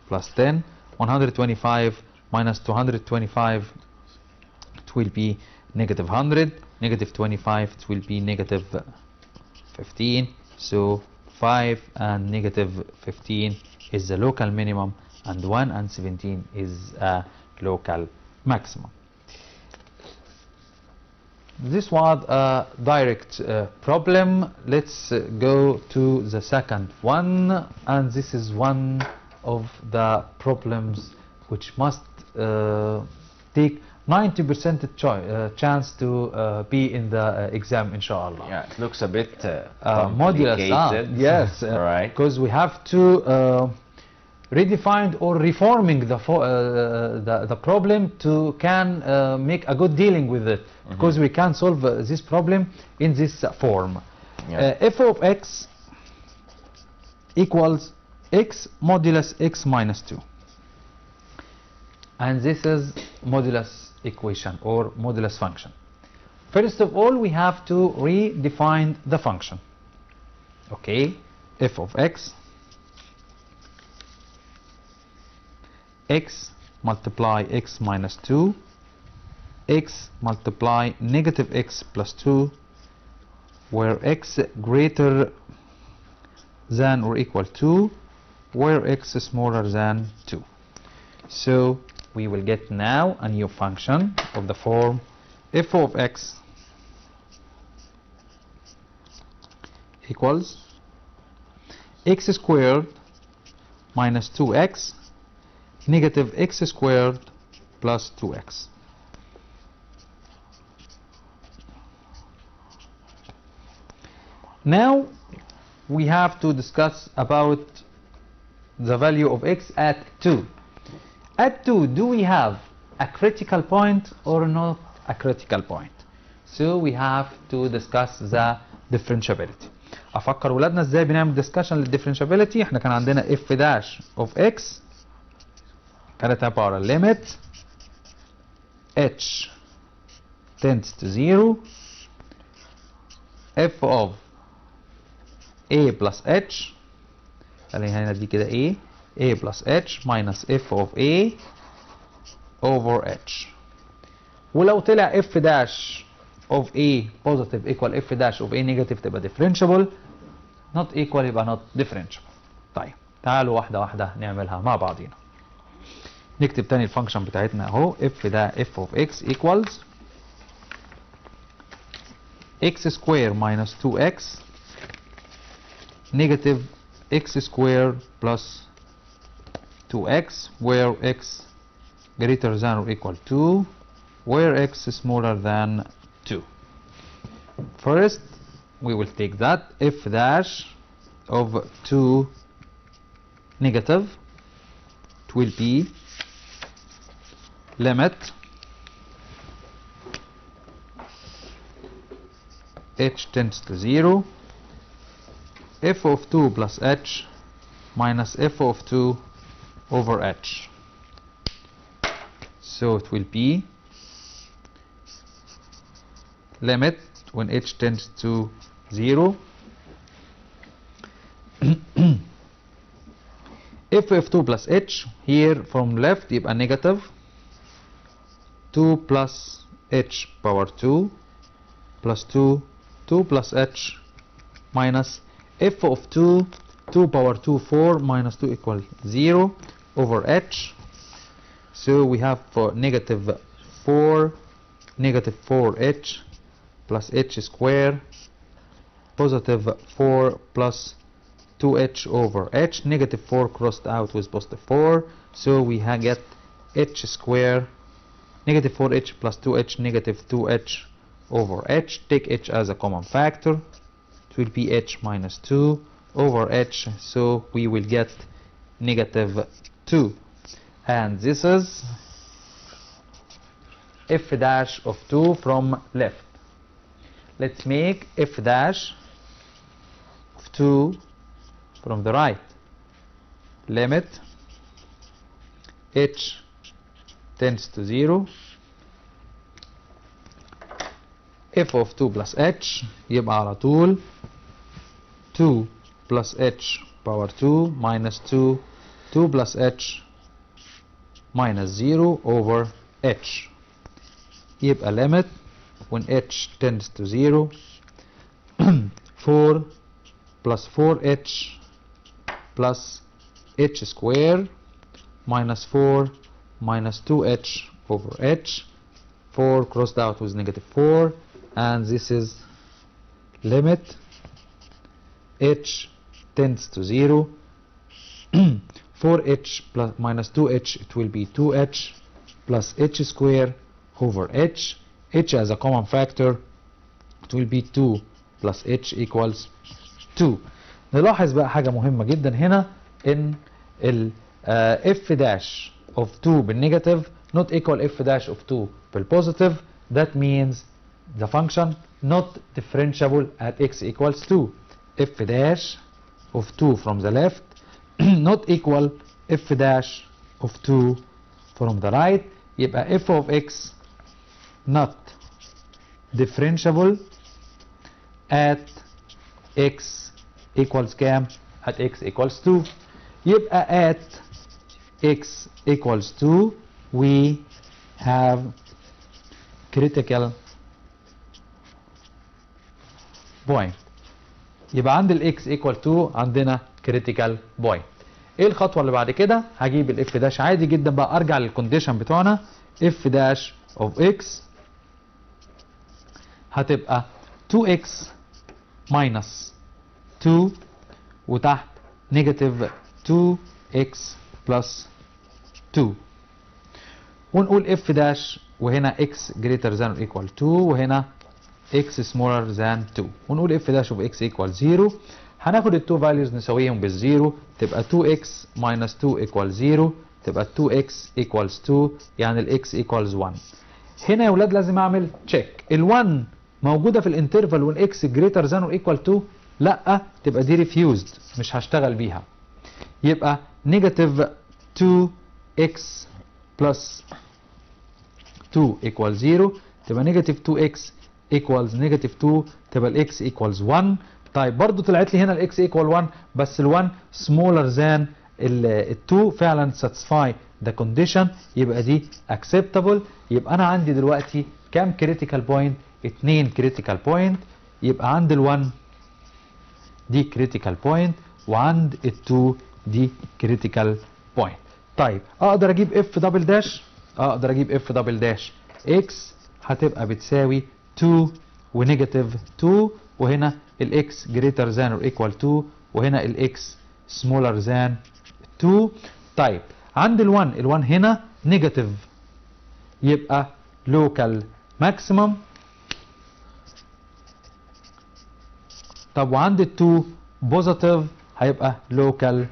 [SPEAKER 2] plus 10. 125 minus 225, it will be negative 100. Negative 25, it will be negative 15. So 5 and negative 15 is the local minimum, and 1 and 17 is a local maximum. This was a direct problem. Let's go to the second one, and this is one of the problems which must take 90% chance to be in the exam, inshallah.
[SPEAKER 1] Yeah, it looks a bit
[SPEAKER 2] modulus. Yes,
[SPEAKER 1] right.
[SPEAKER 2] Because we have to redefine or reforming the problem to can make a good dealing with it, because we can solve this problem in this form.
[SPEAKER 1] Yeah.
[SPEAKER 2] F of x equals x modulus x minus 2, and this is modulus equation or modulus function. First of all, we have to redefine the function. Okay, f of x multiply x minus 2, x multiply negative x plus 2, where x greater than or equal to, where x is smaller than 2. So we will get now a new function of the form f of x equals x squared minus 2x negative x squared plus 2x. Now we have to discuss about the value of x at 2. At 2, do we have a critical point or not a critical point? So we have to discuss the differentiability. أفكر ولادنا ازاي بنعمل discussion للديفرنشابيلتي. احنا كان عندنا f dash of x كانت عبارة limit h tends to 0 f of a plus h، خلينا هنا دي كده a plus h minus f of a over h. ولو طلع f dash of A positive equal f dash of A negative تبقى differentiable. not equal يبقى not differentiable. طيب تعالوا واحدة واحدة نعملها مع بعضينا. نكتب تاني الفانكشن بتاعتنا اهو. f ده f of x equals x square minus 2x negative x square plus 2x where x greater than or equal to, where x is smaller than 2. First we will take that f dash of 2 negative, it will be limit h tends to 0 f of 2 plus h minus f of 2 over h. So it will be limit when h tends to 0 f of 2 plus h, here from left يبقى negative 2 plus h power 2 plus 2 plus h minus f of 2 power 2 4 minus 2 equal 0 over h. So we have for negative 4h plus h square positive 4 plus 2h over h, negative 4 crossed out with positive 4, so we get h square negative 4h plus 2h negative 2h over h. Take h as a common factor, it will be h minus 2 over h, so we will get negative 2, and this is f dash of 2 from left. Let's make f dash of 2 from the right. Limit h tends to 0 f of 2 plus h يبقى على طول 2 plus h power 2 minus 2 plus h minus 0 over h. يبقى limit when h tends to 0 4 plus 4h plus h square minus 4 minus 2h over h, 4 crossed out with negative 4, and this is limit h tends to 0 4h plus minus 2h, it will be 2h plus h square over h, h as a common factor, it will be 2 plus h equals 2. نلاحظ بقى حاجة مهمة جدا هنا ان ال f dash of 2 بالنيجاتيف not equal f dash of 2 بالpositive. That means the function not differentiable at x equals 2. f dash of 2 from the left not equal f dash of 2 from the right. يبقى f of x not differentiable at x equals كام؟ at x equals 2. يبقى at x equals 2 we have critical point. يبقى عند ال x equal 2 عندنا critical point. ايه الخطوة اللي بعد كده؟ هجيب ال f dash عادي جدا بقى، ارجع للكونديشن بتوعنا f dash of x هتبقى 2x minus 2 وتحت negative 2x plus 2، ونقول f dash وهنا x greater than or equal 2 وهنا x smaller than 2، ونقول f dash of x equal 0. هناخد ال 2 values نساويهم بالزيرو، تبقى 2x minus 2 equal 0، تبقى 2x equals 2، يعني ال x equals 1. هنا يا ولاد لازم اعمل check، ال 1 موجودة في الانترفال وال x greater than or equal 2، لا تبقى دي refused مش هشتغل بيها. يبقى negative 2x plus 2 equals 0، تبقى negative 2x equals negative 2، تبقى ال x equals 1. طيب برضو طلعت لي هنا ال x equal 1 بس ال 1 smaller than ال 2 فعلا satisfy the condition، يبقى دي acceptable. يبقى انا عندي دلوقتي كام critical point؟ 2 كريتيكال بوينت، يبقى عند ال1 دي كريتيكال بوينت وعند ال2 دي كريتيكال بوينت. طيب اقدر اجيب اف دبل داش، اقدر اجيب اف دبل داش اكس هتبقى بتساوي 2 ونيجاتيف 2، وهنا الاكس جريتر ذان اور ايكوال 2، وهنا الاكس سمولر ذان 2. طيب عند ال1 هنا نيجاتيف يبقى لوكال ماكسيمم. طب وعند ال2 بوزيتيف هيبقى لوكال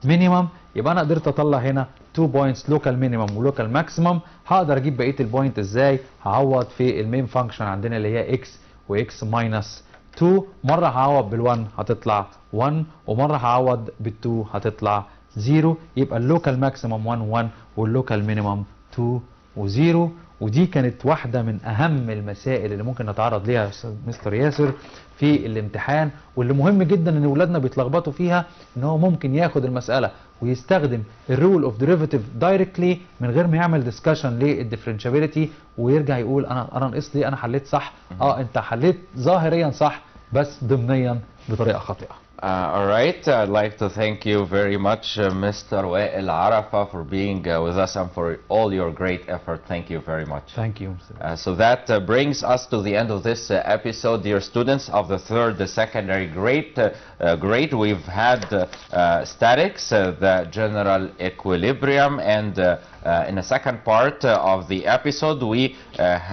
[SPEAKER 2] مينيمم. يبقى انا قدرت اطلع هنا 2 بوينتس لوكال مينيمم ولوكال ماكسيمم. هقدر اجيب بقيه البوينت ازاي؟ هعوض في المين فانكشن عندنا اللي هي اكس واكس ماينس 2، مره هعوض بال1 هتطلع 1 ومره هعوض بال2 هتطلع 0. يبقى اللوكال ماكسيمم 1 1 واللوكال مينيمم 2 و0. ودي كانت واحده من اهم المسائل اللي ممكن نتعرض ليها يا استاذ مستر ياسر في الامتحان، واللي مهم جدا ان اولادنا بيتلخبطوا فيها، ان هو ممكن ياخد المساله ويستخدم الرول اوف ديريفيتيف دايركتلي من غير ما يعمل ديسكشن للديفرنشابيلتي ويرجع يقول انا ناقص لي، انا حليت صح. انت حليت ظاهريا صح بس ضمنيا بطريقه خاطئه.
[SPEAKER 1] All right, I'd like to thank you very much, Mr. Wael Arafa, for being with us and for all your great effort. Thank you very much.
[SPEAKER 2] Thank you.
[SPEAKER 1] So that brings us to the end of this episode. Dear students of the third secondary grade, we've had statics, the general equilibrium, and in the second part of the episode we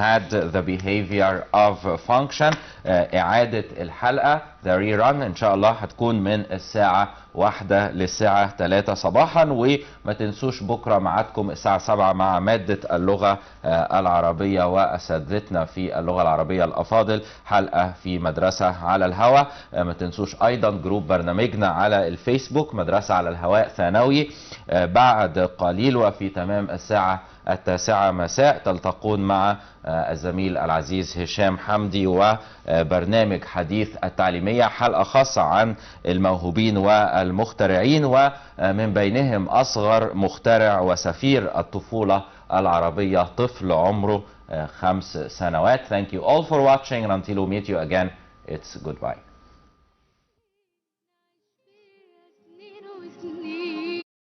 [SPEAKER 1] had the behavior of function. إعادة الحلقة the rerun إن شاء الله هتكون من الساعة 1 للساعة 3 صباحا، وما تنسوش بكرة معادكم الساعة 7 مع مادة اللغة العربية وأساتذتنا في اللغة العربية الأفاضل، حلقة في مدرسة على الهواء. ما تنسوش أيضا جروب برنامجنا على الفيسبوك مدرسة على الهواء ثانوي. بعد قليل وفي تمام الساعة 9 مساء تلتقون مع الزميل العزيز هشام حمدي وبرنامج حديث التعليمية، حلقة خاصة عن الموهوبين والمخترعين ومن بينهم أصغر مخترع وسفير الطفولة العربية طفل عمره 5 سنوات. Thank you all for watching and until we meet you again, it's goodbye.